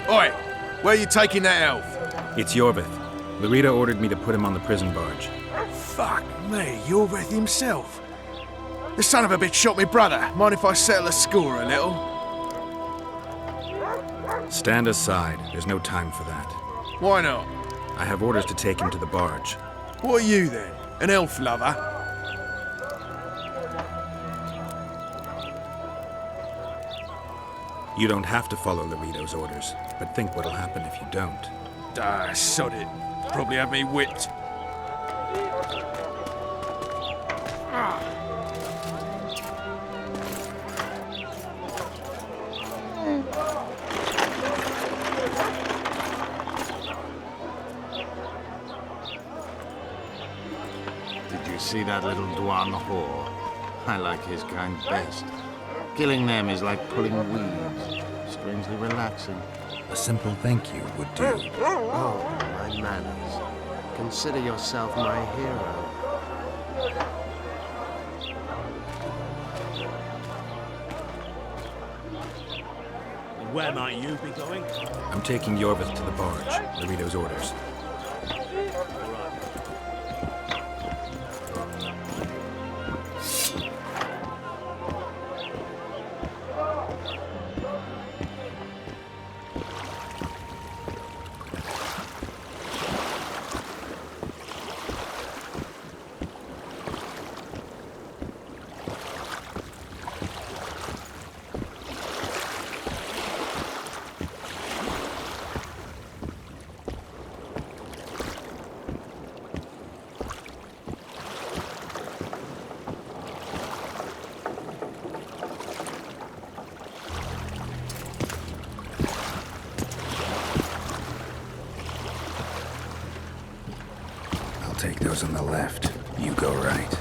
Oi! Where are you taking that elf? It's Yorvith. Larita ordered me to put him on the prison barge. Fuck me, Yorvith himself. The son of a bitch shot me brother. Mind if I settle the score a little? Stand aside. There's no time for that. Why not? I have orders to take him to the barge. What are you then? An elf lover? You don't have to follow Larito's orders, but think what'll happen if you don't. Ah, sod it. Probably have me whipped. Did you see that little Dwan whore? I like his kind best. Killing them is like pulling weeds. Strangely relaxing. A simple thank you would do. Oh, my manners. Consider yourself my hero. Where might you be going? I'm taking Yorvith to the barge. Larito's orders. goes on the left. You go right.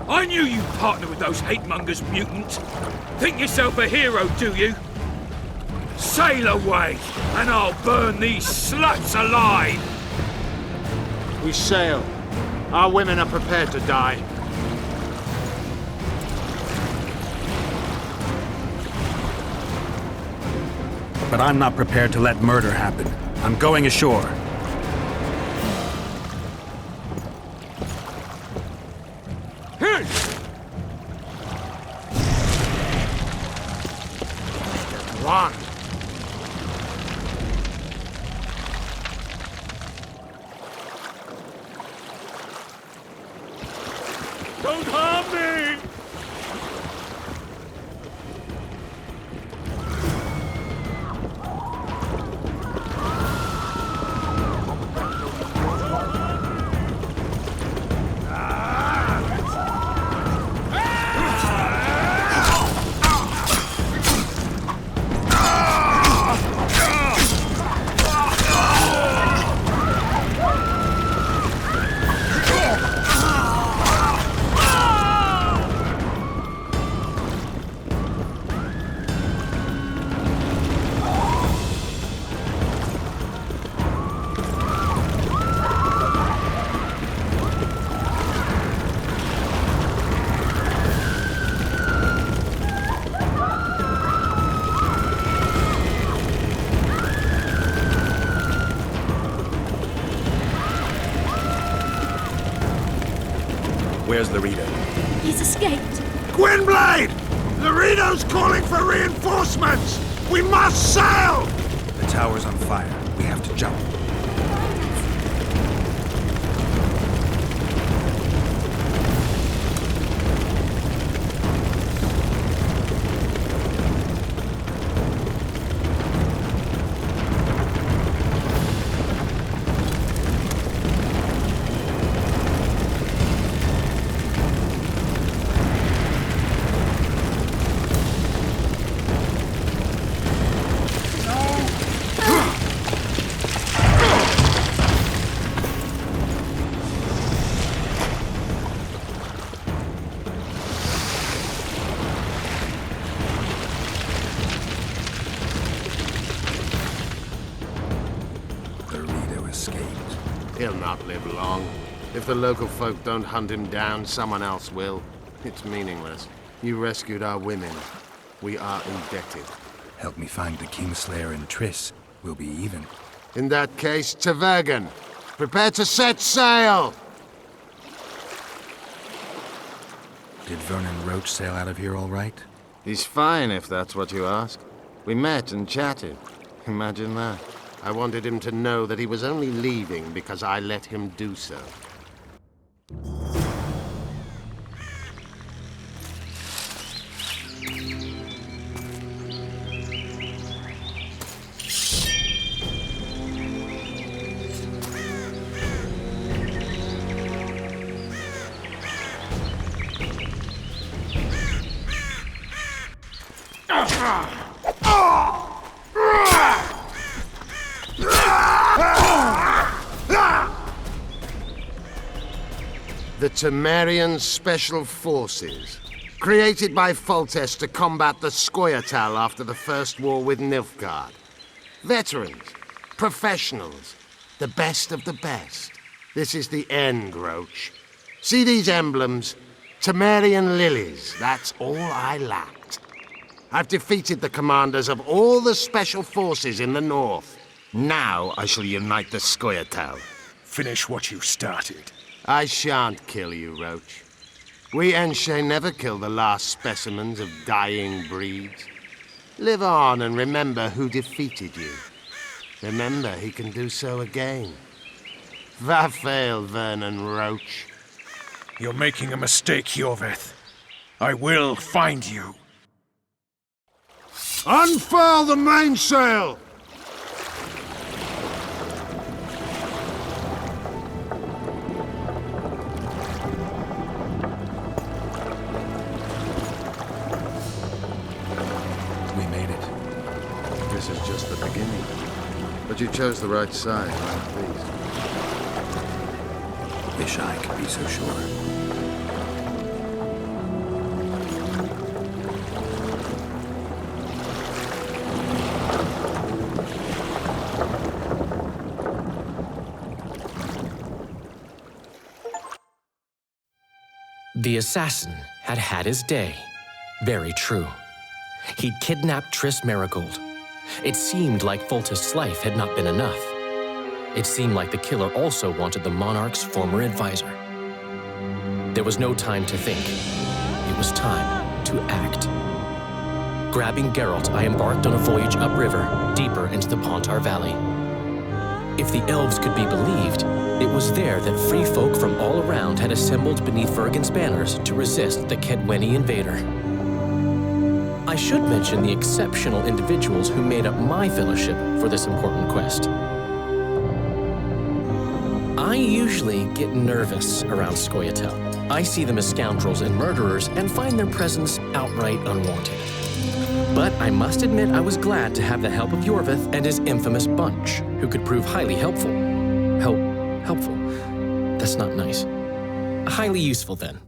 I knew you'd partner with those hate-mongers, mutant. Think yourself a hero, do you? Sail away, and I'll burn these sluts alive! We sail. Our women are prepared to die. But I'm not prepared to let murder happen. I'm going ashore. Run! Don't harm me! Where's Laredo? He's escaped. Gwynblade! Laredo's calling for reinforcements! We must sail! The tower's on fire. We have to jump. He'll not live long. If the local folk don't hunt him down, someone else will. It's meaningless. You rescued our women. We are indebted. Help me find the Kingslayer and Triss. We'll be even. In that case, TessaraVejgan, prepare to set sail! Did Vernon Roach sail out of here all right? He's fine, if that's what you ask. We met and chatted. Imagine that. I wanted him to know that he was only leaving because I let him do so. The Temerian Special Forces, created by Foltest to combat the Scoia'tael after the First War with Nilfgaard. Veterans, professionals, the best of the best. This is the end, Roach. See these emblems? Temerian lilies. That's all I lacked. I've defeated the commanders of all the special forces in the north. Now I shall unite the Scoia'tael. Finish what you started. I shan't kill you, Roach. We Enshe never kill the last specimens of dying breeds. Live on and remember who defeated you. Remember he can do so again. Vafail, Vernon Roach. You're making a mistake, Jorveth. I will find you. Unfurl the mainsail! We made it. This is just the beginning. But you chose the right side, I'm pleased. Wish I could be so sure. The assassin had had his day. Very true. He'd kidnapped Triss Marigold. It seemed like Foltest's life had not been enough. It seemed like the killer also wanted the monarch's former advisor. There was no time to think. It was time to act. Grabbing Geralt, I embarked on a voyage upriver, deeper into the Pontar Valley. If the elves could be believed, it was there that free folk from all around had assembled beneath Vergen's banners to resist the Kedweni invader. I should mention the exceptional individuals who made up my fellowship for this important quest. I usually get nervous around Scoia'tael. I see them as scoundrels and murderers and find their presence outright unwanted. But I must admit I was glad to have the help of Jorveth and his infamous bunch, who could prove highly helpful. Helpful? That's not nice. Highly useful, then.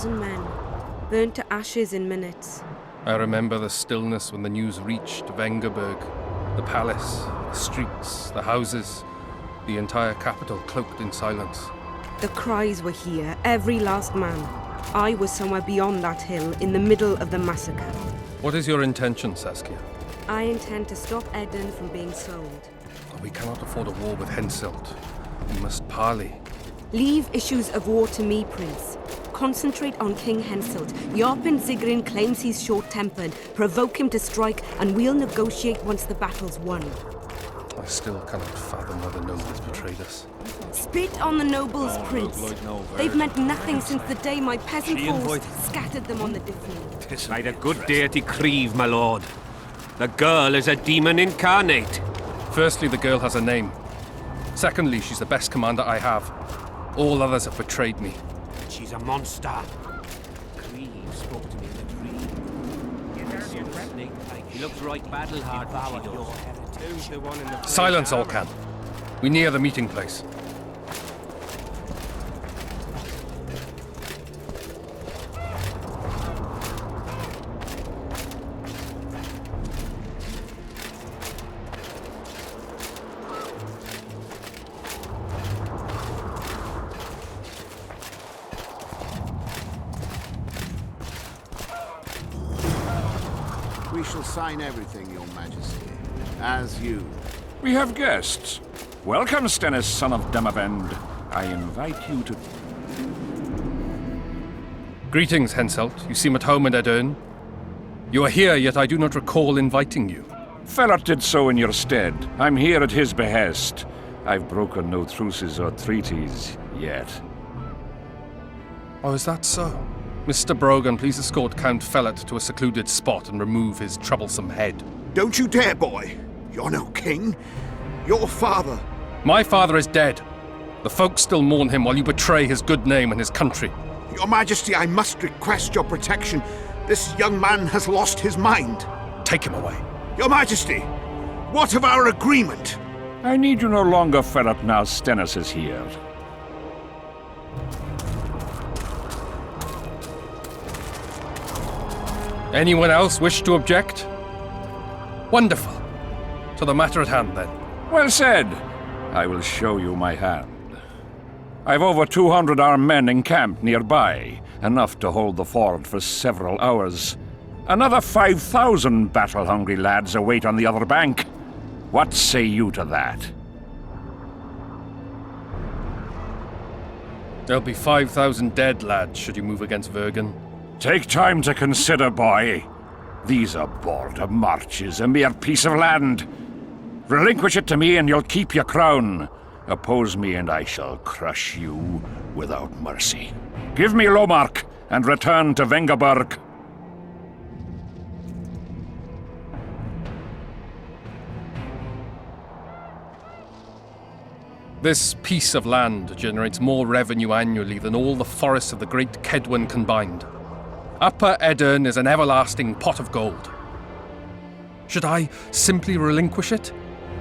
Men, burnt to ashes in minutes. I remember the stillness when the news reached Vengerberg. The palace, the streets, the houses, the entire capital cloaked in silence. The cries were here, every last man. I was somewhere beyond that hill, in the middle of the massacre. What is your intention, Saskia? I intend to stop Eden from being sold. We cannot afford a war with Henselt. We must parley. Leave issues of war to me, Prince. Concentrate on King Henselt. Yarpen Zigrin claims he's short-tempered. Provoke him to strike, and we'll negotiate once the battle's won. I still cannot fathom why the nobles betrayed us. Spit on the nobles, Prince. They've meant nothing since the day my peasant force scattered them on the Difflin. By the good deity Creve, my lord. The girl is a demon incarnate. Firstly, the girl has a name. Secondly, she's the best commander I have. All others have betrayed me. She's a monster. Creve spoke to me in the dream. He looks right battle-hard, she does. Silence, Olcan. We near the meeting place. We shall sign everything, Your Majesty. As you. We have guests. Welcome, Stennis, son of Demavend. I invite you to... Greetings, Henselt. You seem at home in Edern. You are here, yet I do not recall inviting you. Felot did so in your stead. I'm here at his behest. I've broken no truces or treaties yet. Oh, is that so? Mr. Brogan, please escort Count Felot to a secluded spot and remove his troublesome head. Don't you dare, boy. You're no king. Your father. My father is dead. The folk still mourn him while you betray his good name and his country. Your Majesty, I must request your protection. This young man has lost his mind. Take him away. Your Majesty, what of our agreement? I need you no longer, Ferret, now Stennis is here. Anyone else wish to object? Wonderful. To the matter at hand, then. Well said. I will show you my hand. I've over 200 armed men encamped nearby, enough to hold the fort for several hours. Another 5,000 battle-hungry lads await on the other bank. What say you to that? There'll be 5,000 dead lads should you move against Vergan. Take time to consider, boy. These are border marches, a mere piece of land. Relinquish it to me and you'll keep your crown. Oppose me and I shall crush you without mercy. Give me Lomark and return to Vengerberg. This piece of land generates more revenue annually than all the forests of the great Kedwen combined. Upper Edirn is an everlasting pot of gold. Should I simply relinquish it?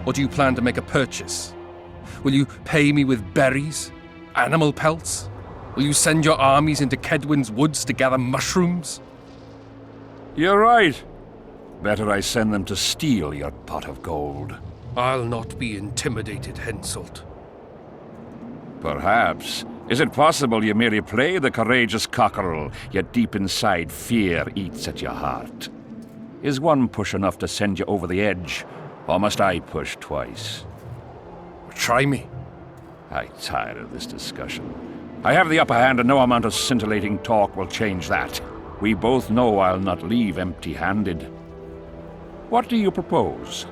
Or do you plan to make a purchase? Will you pay me with berries? Animal pelts? Will you send your armies into Kedwen's woods to gather mushrooms? You're right. Better I send them to steal your pot of gold. I'll not be intimidated, Henselt. Perhaps. Is it possible you merely play the courageous cockerel, yet deep inside fear eats at your heart? Is one push enough to send you over the edge, or must I push twice? Try me. I'm tired of this discussion. I have the upper hand and no amount of scintillating talk will change that. We both know I'll not leave empty-handed. What do you propose?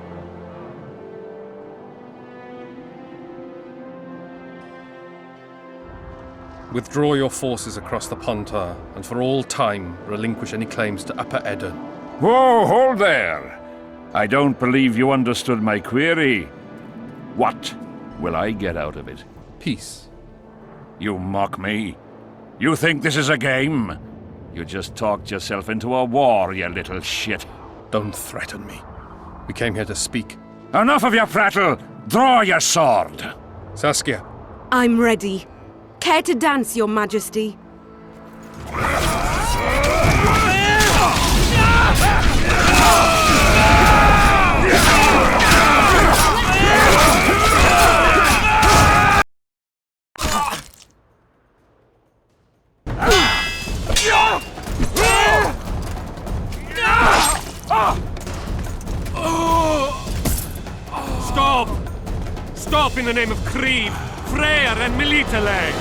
Withdraw your forces across the Pontar, and for all time relinquish any claims to Upper Edirn. Whoa, hold there! I don't believe you understood my query. What will I get out of it? Peace. You mock me? You think this is a game? You just talked yourself into a war, you little shit. Don't threaten me. We came here to speak. Enough of your prattle! Draw your sword! Saskia. I'm ready. Care to dance, Your Majesty? Stop! Stop in the name of Krieg, Freyr and Militale!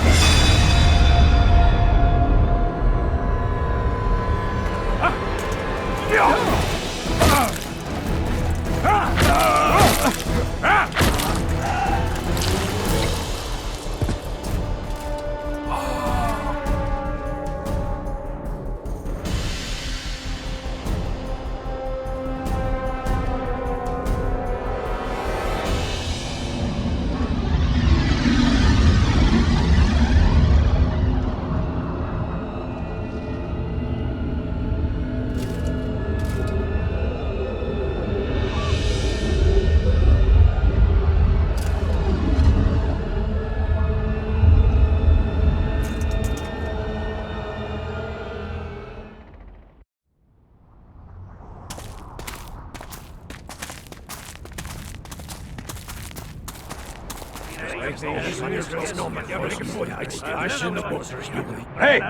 Hey!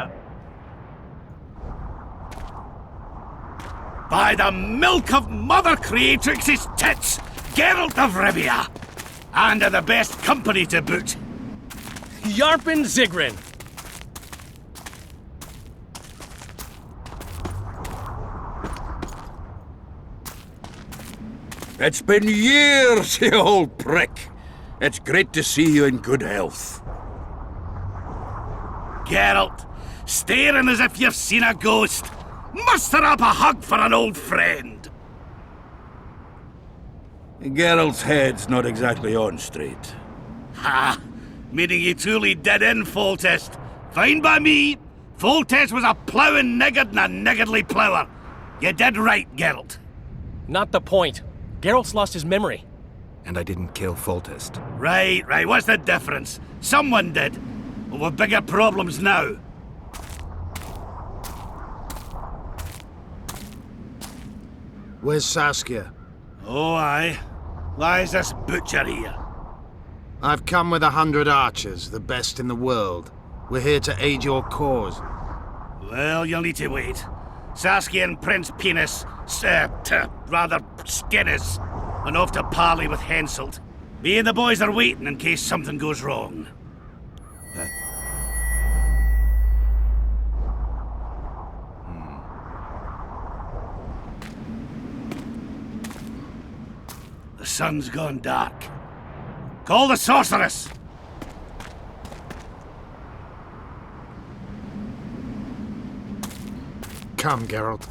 By the milk of Mother Creatrix's tits, Geralt of Rivia! And of the best company to boot. Yarpen Zigrin! It's been years, you old prick. It's great to see you in good health. Geralt, staring as if you've seen a ghost. Muster up a hug for an old friend. Geralt's head's not exactly on straight. Ha! Meaning you truly did in, Foltest. Fine by me. Foltest was a ploughing niggard and a niggardly plougher. You did right, Geralt. Not the point. Geralt's lost his memory. And I didn't kill Foltest. Right. What's the difference? Someone did. Well, we've bigger problems now. Where's Saskia? Oh, aye. Why is this butcher here? I've come with 100 archers, the best in the world. We're here to aid your cause. Well, you'll need to wait. Saskia and Prince Penis, rather Skinnis, and off to parley with Henselt. Me and the boys are waiting in case something goes wrong. The sun's gone dark. Call the sorceress! Come, Geralt.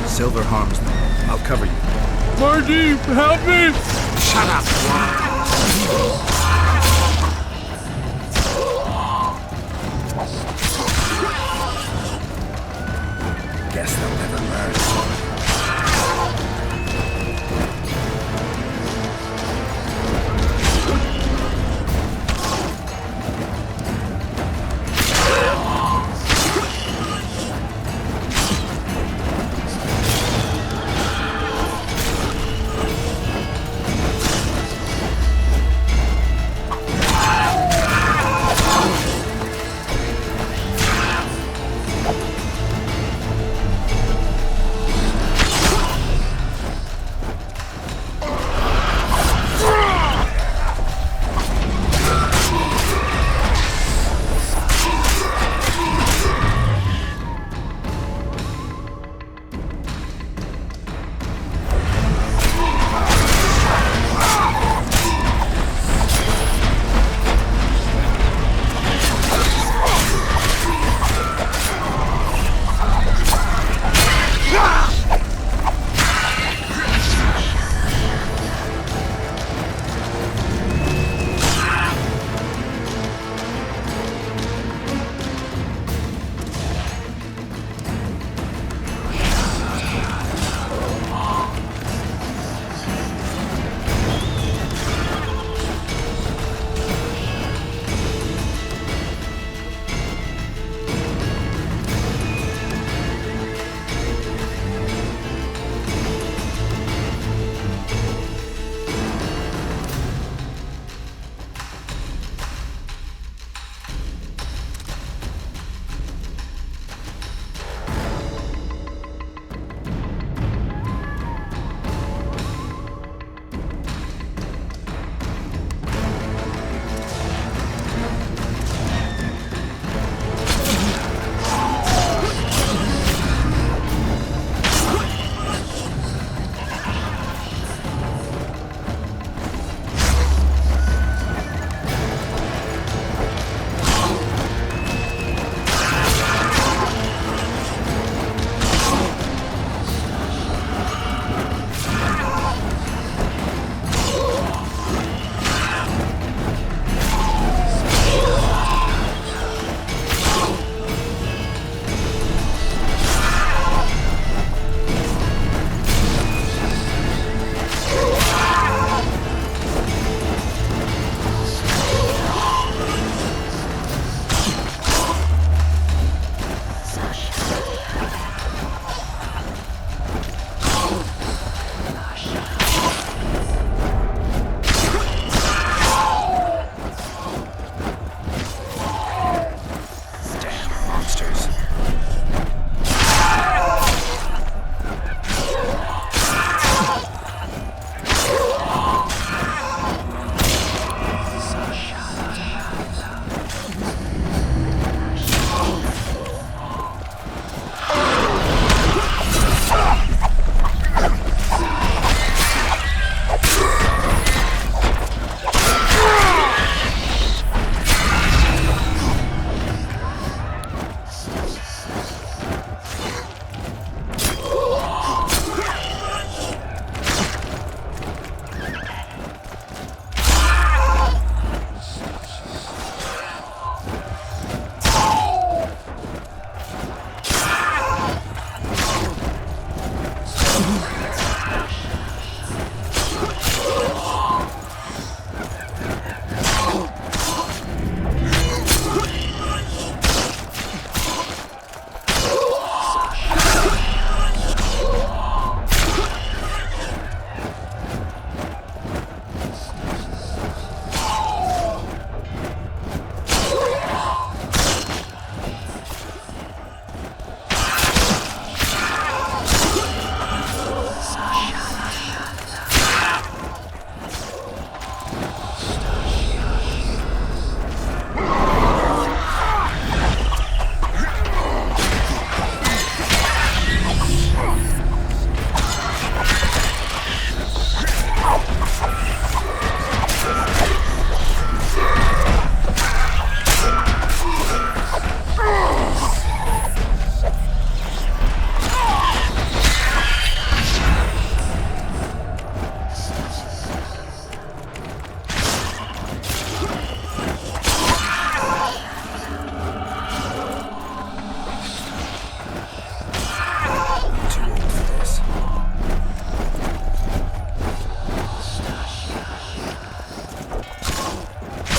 Silver harms them. I'll cover you. Marty, help me! Shut up! Guess they'll never learn.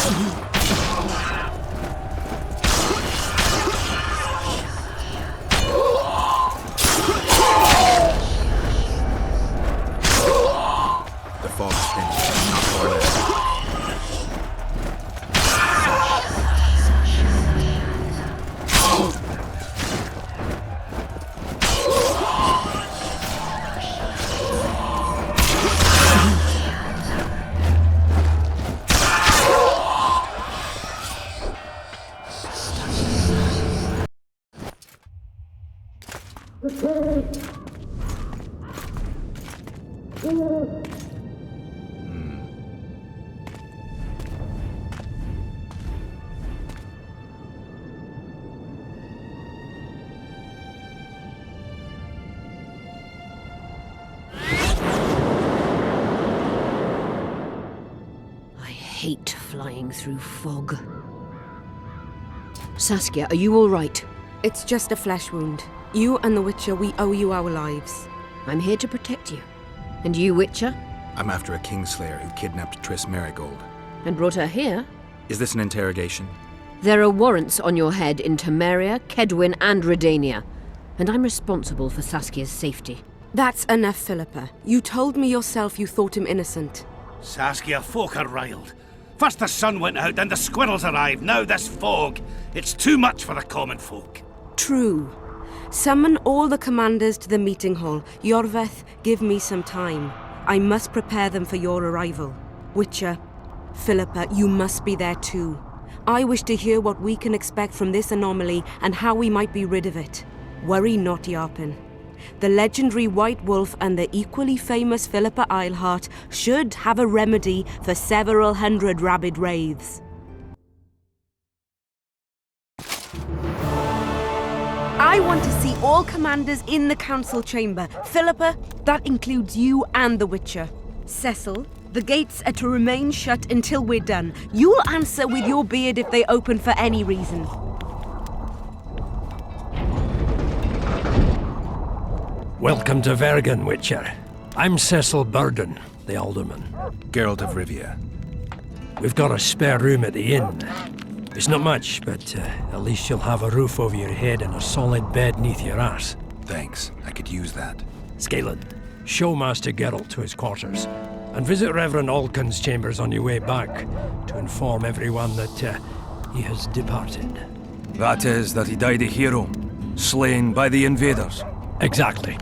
The fog's thin, not far left. I hate flying through fog. Saskia, are you all right? It's just a flesh wound. You and the Witcher, we owe you our lives. I'm here to protect you. And you, Witcher? I'm after a Kingslayer who kidnapped Triss Marigold. And brought her here? Is this an interrogation? There are warrants on your head in Temeria, Kedwin, and Redania. And I'm responsible for Saskia's safety. That's enough, Philippa. You told me yourself you thought him innocent. Saskia, folk are riled. First the sun went out, then the squirrels arrived, now this fog. It's too much for the common folk. True. Summon all the commanders to the meeting hall. Yorveth, give me some time. I must prepare them for your arrival. Witcher, Philippa, you must be there too. I wish to hear what we can expect from this anomaly and how we might be rid of it. Worry not, Yarpen. The legendary White Wolf and the equally famous Philippa Eilhart should have a remedy for several hundred rabid wraiths. I want to see all commanders in the council chamber. Philippa, that includes you and the Witcher. Cecil, the gates are to remain shut until we're done. You'll answer with your beard if they open for any reason. Welcome to Vergan, Witcher. I'm Cecil Burden, the alderman. Geralt of Rivia. We've got a spare room at the inn. It's not much, but at least you'll have a roof over your head and a solid bed neath your ass. Thanks, I could use that. Scalen, show Master Geralt to his quarters, and visit Reverend Alcon's chambers on your way back to inform everyone that he has departed. That is, that he died a hero, slain by the invaders. Exactly.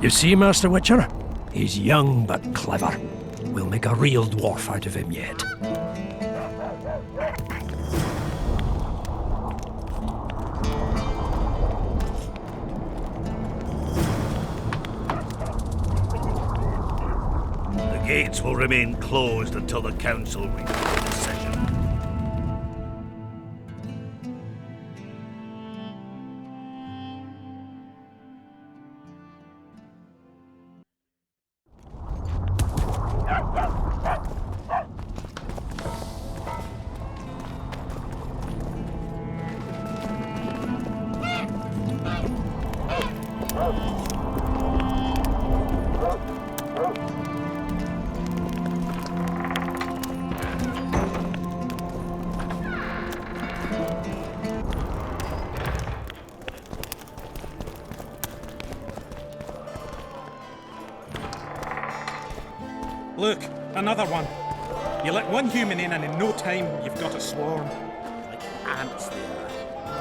You see, Master Witcher? He's young but clever. We'll make a real dwarf out of him yet. The gates will remain closed until the council reaches a decision. Look, another one. You let one human in and in no time you've got a swarm. Like ants they are.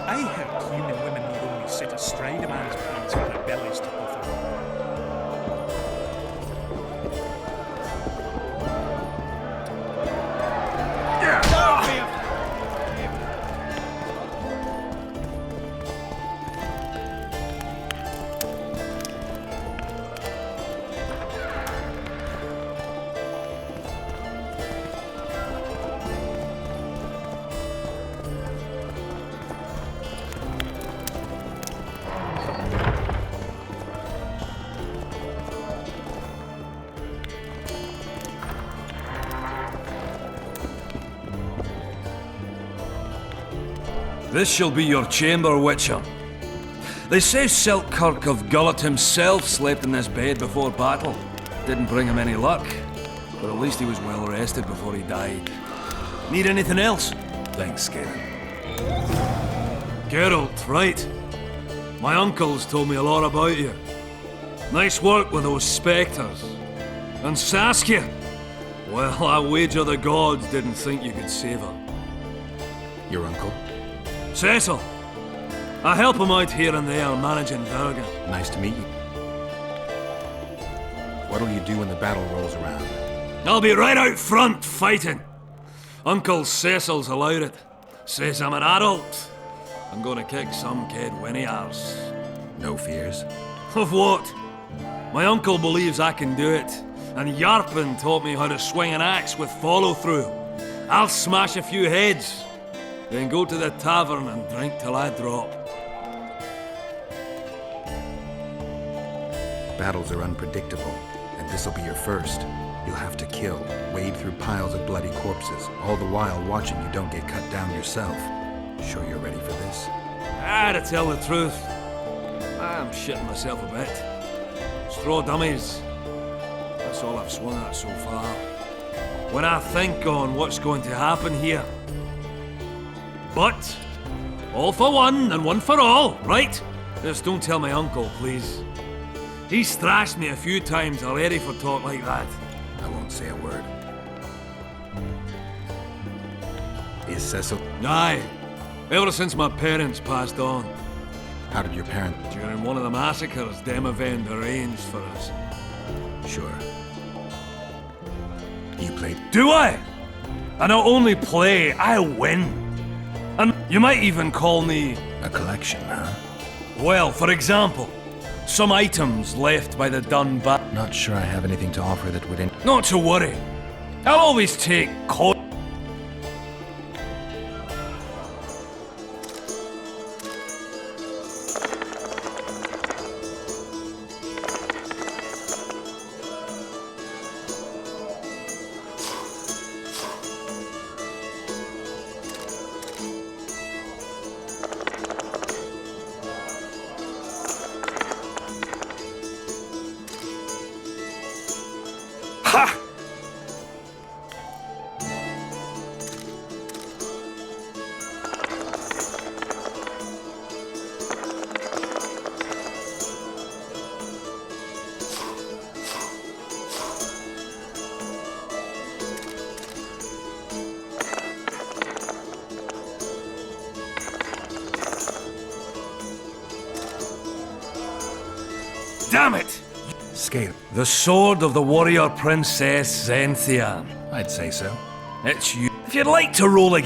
I heard human women need only sit astride a man's pants for their bellies to puff out. This shall be your chamber, Witcher. They say Selkirk of Gullet himself slept in this bed before battle. Didn't bring him any luck, but at least he was well rested before he died. Need anything else? Thanks, Galen. Geralt, right. My uncle's told me a lot about you. Nice work with those spectres. And Saskia, well, I wager the gods didn't think you could save her. Your uncle? Cecil. I help him out here and there managing Vergan. Nice to meet you. What'll you do when the battle rolls around? I'll be right out front fighting. Uncle Cecil's allowed it. Says I'm an adult. I'm gonna kick some kid when he asks. No fears? Of what? My uncle believes I can do it. And Yarpen taught me how to swing an axe with follow-through. I'll smash a few heads, then go to the tavern and drink till I drop. Battles are unpredictable, and this'll be your first. You'll have to kill, wade through piles of bloody corpses, all the while watching you don't get cut down yourself. Sure you're ready for this? To tell the truth, I'm shitting myself a bit. Straw dummies. That's all I've swung at so far. When I think on what's going to happen here. But, all for one and one for all, right? Just don't tell my uncle, please. He's thrashed me a few times already for talk like that. I won't say a word. Is Cecil? Aye. Ever since my parents passed on. How did your parents? During one of the massacres Demavend arranged for us. Sure. You played? Do I? I not only play, I win. And you might even call me... A collection, huh? Well, for example, some items left by the Dunbar. Not sure I have anything to offer that would... Not to worry. I'll always take Damn it! Scale. The sword of the warrior princess Zenthian. I'd say so. It's you. If you'd like to roll a...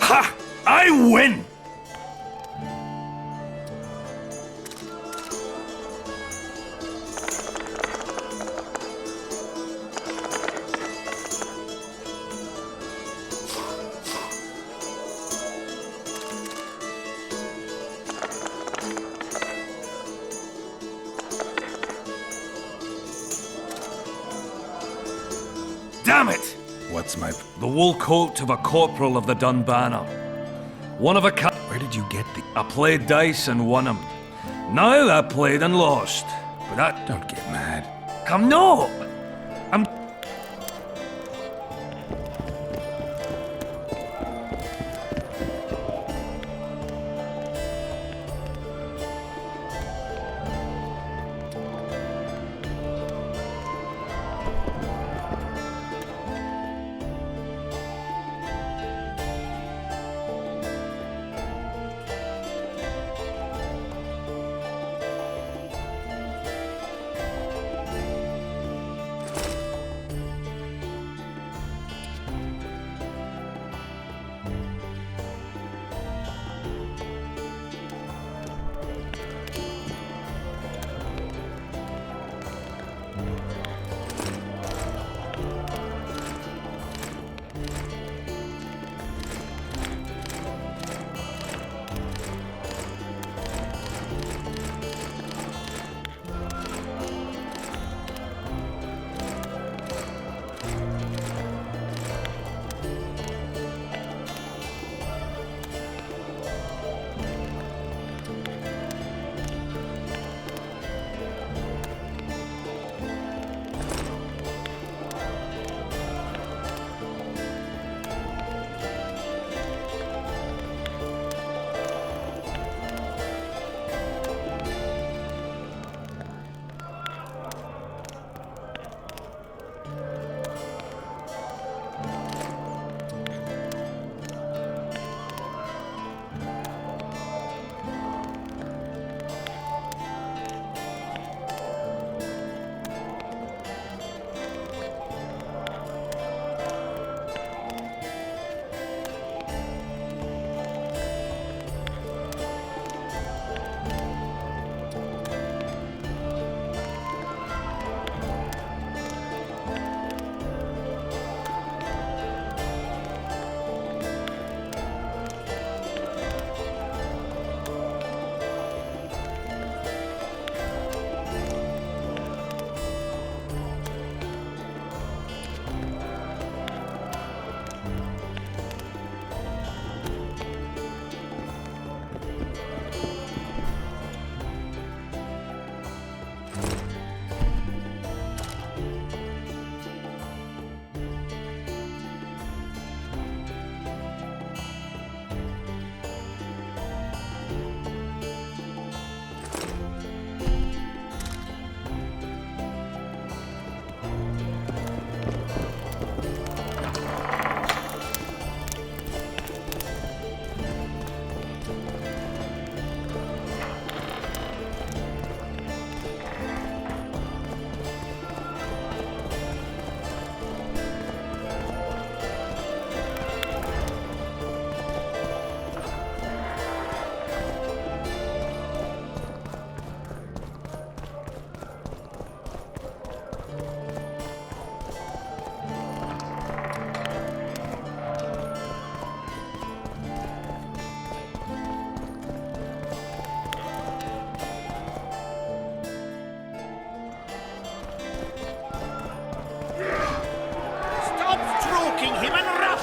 Ha! I win! Damn it! What's my... The wool coat of a corporal of the Dunbanner. One of a kind. Where did you get the... I played dice and won them. Now I played and lost. But that... Don't get mad. Come no! I'm...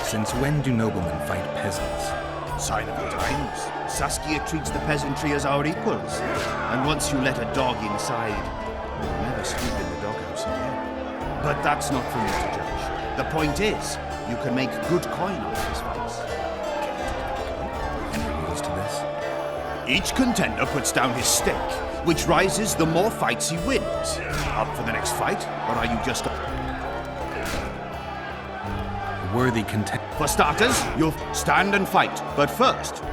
Since when do noblemen fight peasants? Sign of the times. Saskia treats the peasantry as our equals. And once you let a dog inside, you'll never sleep in the doghouse again. But that's not for me to judge. The point is, you can make good coin off these fights. Any rules to this? Each contender puts down his stake, which rises the more fights he wins. Up for the next fight, or are you just worthy contender? For starters, you'll stand and fight. But first,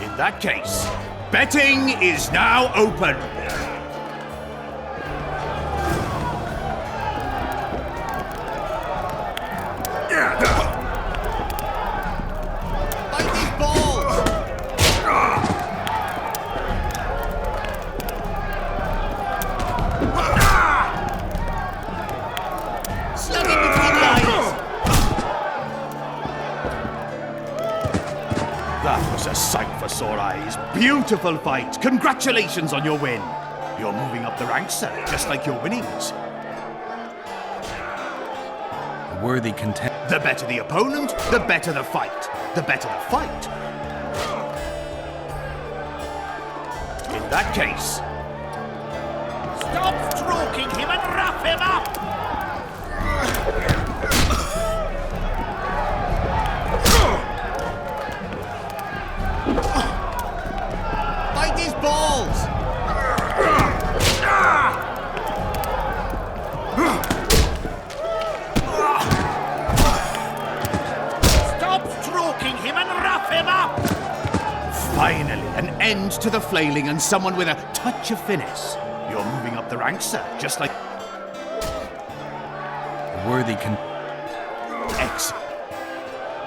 in that case, betting is now open. Bite these balls! Slug it between the eyes! That was a sight for sore eyes. Beautiful fight. Congratulations on your win. You're moving up the ranks, sir, just like your winnings. A worthy contender. The better the opponent, the better the fight. The better the fight. In that case, stop stroking him and wrap him up! Bite his balls! Stop stroking him and wrap him up! Finally, an end to the flailing and someone with a touch of finesse. You're moving up the ranks, sir, just like... A worthy Excellent.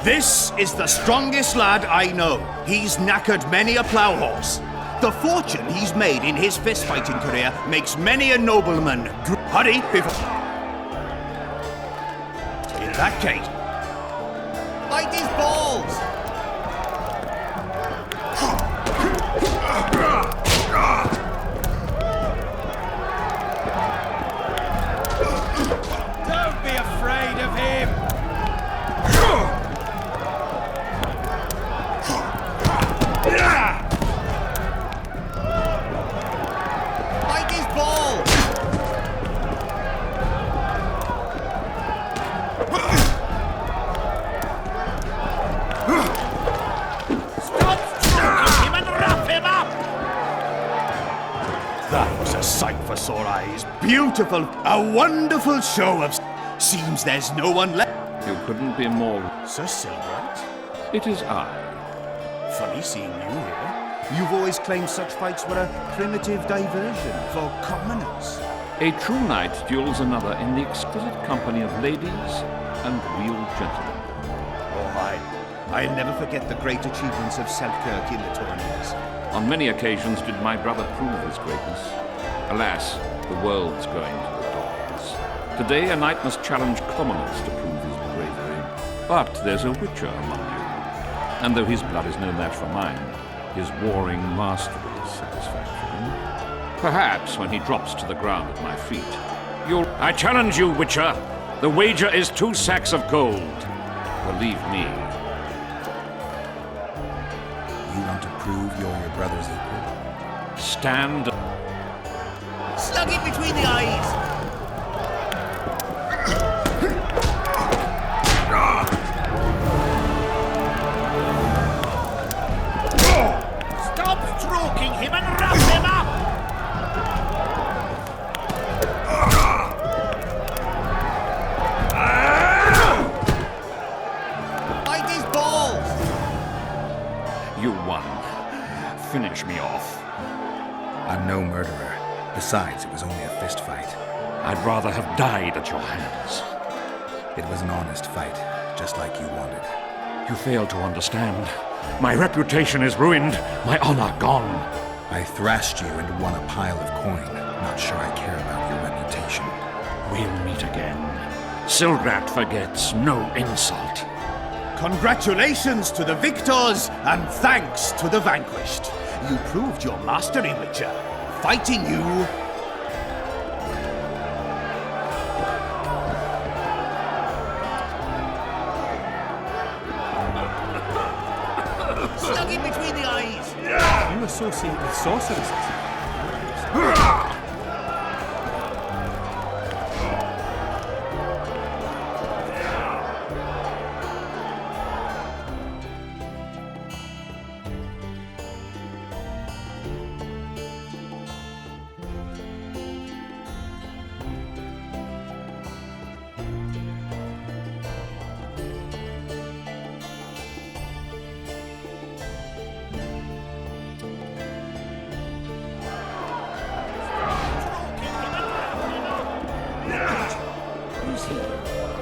This is the strongest lad I know. He's knackered many a plough horse. The fortune he's made in his fist-fighting career makes many a nobleman hurry before... In that case... Bite his balls! Don't be afraid of him! Bite his balls! Stop stroking him and wrap him up! That was a sight for sore eyes. Beautiful, a wonderful show of... Seems there's no one left. You couldn't be more... Sir Silbright? It is I. Funny seeing you here. You've always claimed such fights were a primitive diversion for commoners. A true knight duels another in the exquisite company of ladies and real gentlemen. Oh, I'll never forget the great achievements of Selkirk in the tourneys. On many occasions did my brother prove his greatness. Alas, the world's going to the dogs. Today a knight must challenge commoners to prove his bravery. But there's a witcher among you. And though his blood is no match for mine, his warring mastery is satisfactory. Perhaps when he drops to the ground at my feet, you'll... I challenge you, witcher! The wager is 2 sacks of gold. Believe me. You want to prove you're your brother's equal? Stand... Slug it between the eyes! Stop stroking him and wrap him up! Bite his balls! You won. Finish me off. I'm no murderer. Besides, it was only a fist fight. I'd rather have died at your hands. It was an honest fight, just like you wanted. You fail to understand. My reputation is ruined, my honor gone. I thrashed you and won a pile of coin. Not sure I care about your reputation. We'll meet again. Silgrat forgets no insult. Congratulations to the victors, and thanks to the vanquished. You proved your mastery, Witcher. Fighting you... associate with sorceresses.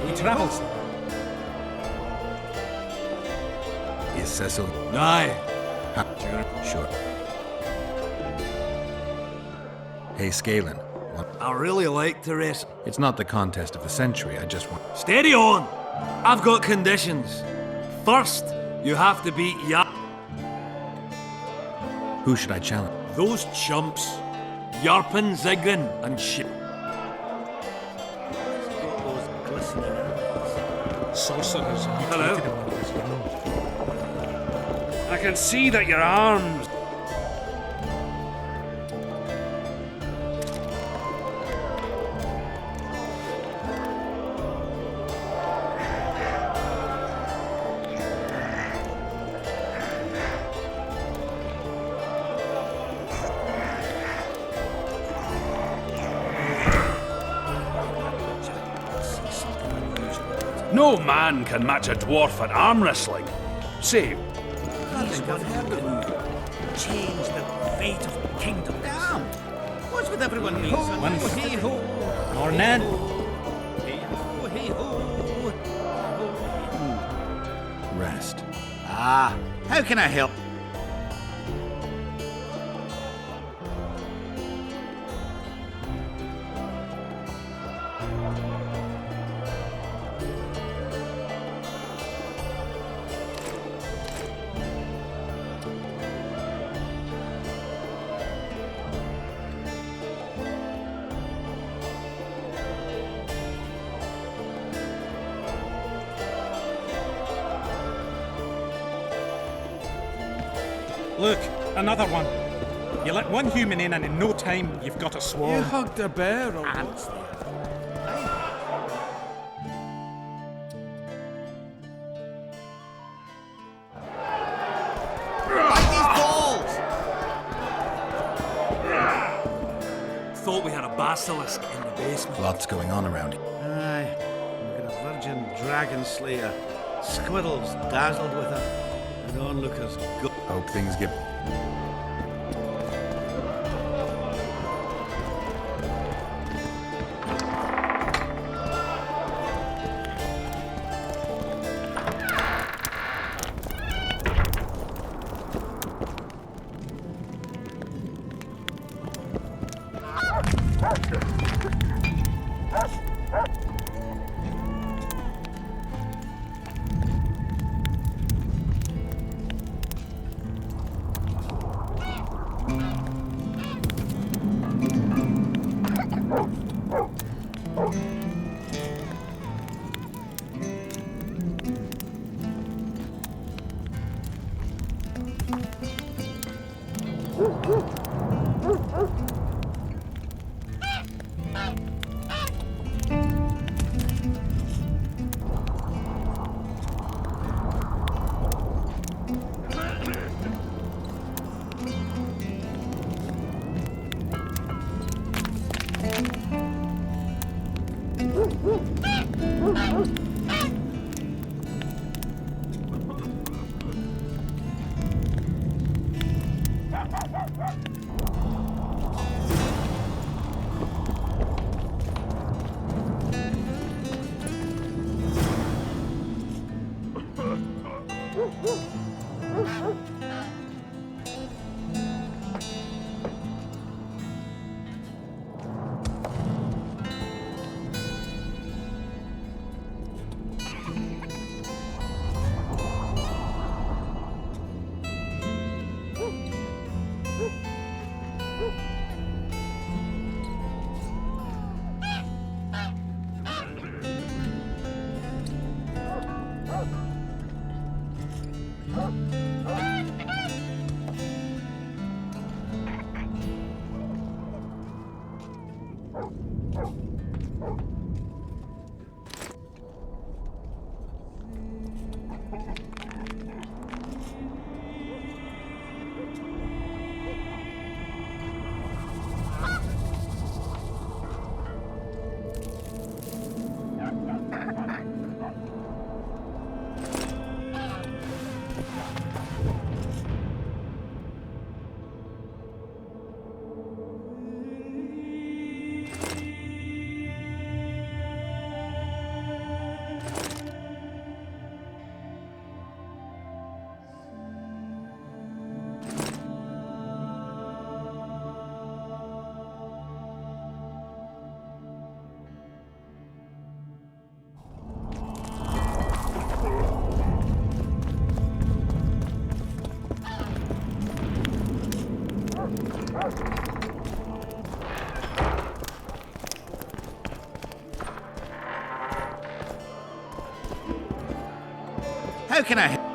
He travels. Is Cecil? Aye. Sure. Hey, Scalen. I really like to race. It's not the contest of the century, I just want... Steady on! I've got conditions. First, you have to beat Who should I challenge? those chumps. Yarpen, Zigrin, and shit. Sorcerers mutilated him when he was young. I can see that your arms. No man can match a dwarf at arm wrestling. Say, He's one hell of a change the fate of the kingdom. Damn! What's with everyone being so... Hey-ho! Or Ned! Rest. Ah, how can I help? Look, another one. You let one human in and in no time you've got a swarm. You hugged a bear or Ants Thought we had a basilisk in the basement. Lots going on around here. aye, we've got a virgin dragon slayer. Squirrels dazzled with her, and onlookers go. Hope things get... can I...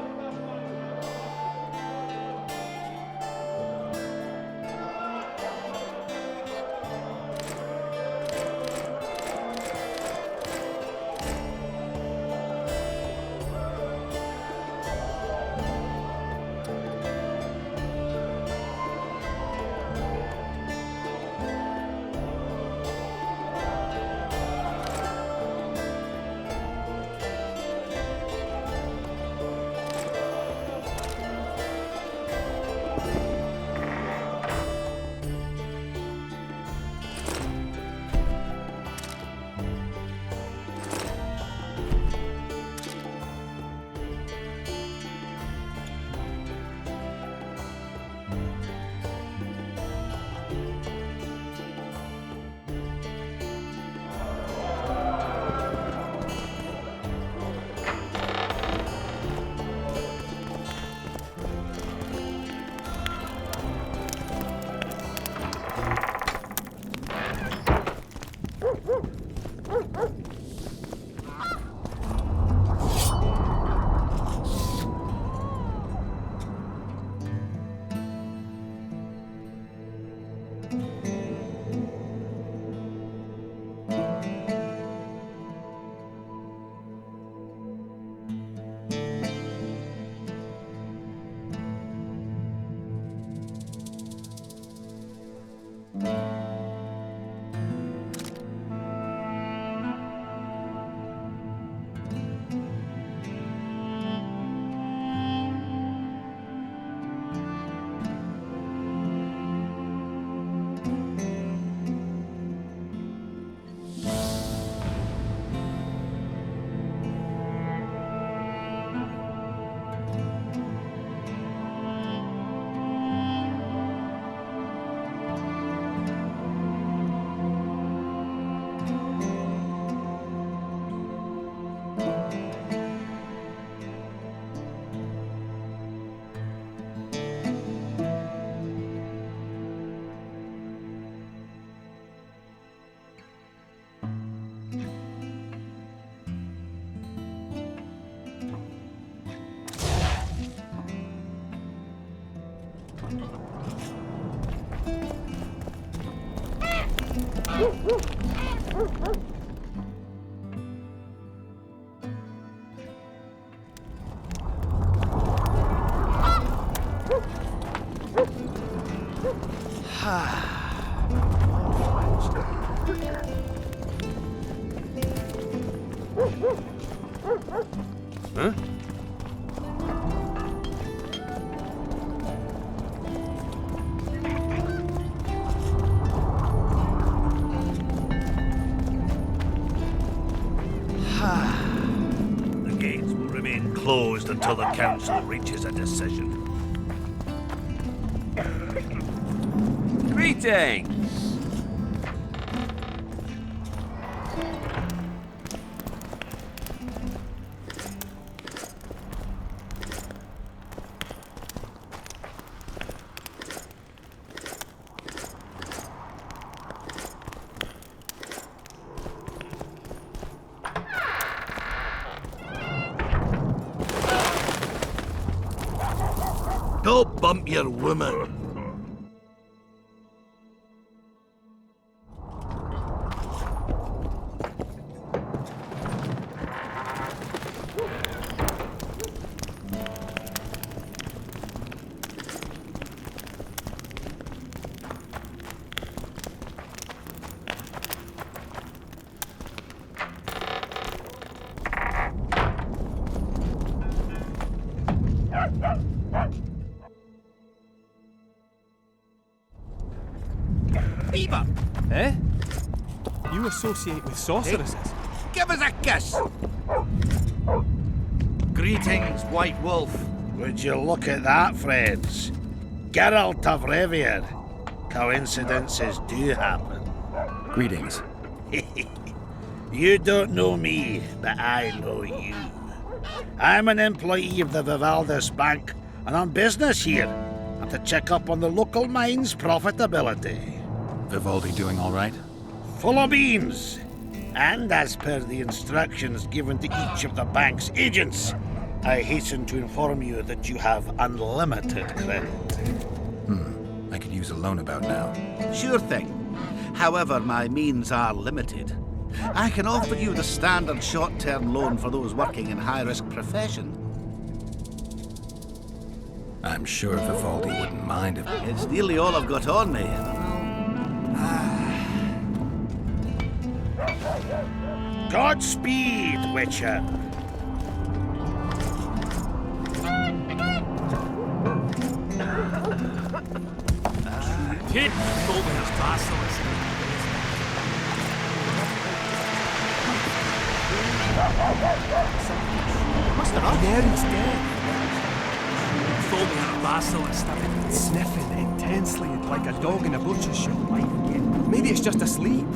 Huh? The gates will remain closed until the council reaches a decision. Greetings! Don't bump your woman. Beaver! Eh? You associate with sorceresses? Give us a kiss! Greetings, White Wolf. Would you look at that, friends? Geralt of Rivia. Coincidences do happen. Greetings. You don't know me, but I know you. I'm an employee of the Vivaldis Bank, and on business here. I'm to check up on the local mine's profitability. Vivaldi doing all right? Full of beans. And as per the instructions given to each of the bank's agents, I hasten to inform you that you have unlimited credit. I could use a loan about now. Sure thing. However, my means are limited. I can offer you the standard short-term loan for those working in high-risk profession. I'm sure Vivaldi wouldn't mind if... It's nearly all I've got on me. Godspeed, Witcher. Kid, told me his basilisk. Must have there he's dead. Told me had a basilisk. Sniffing intensely like a dog in a butcher's shop. Maybe it's just asleep.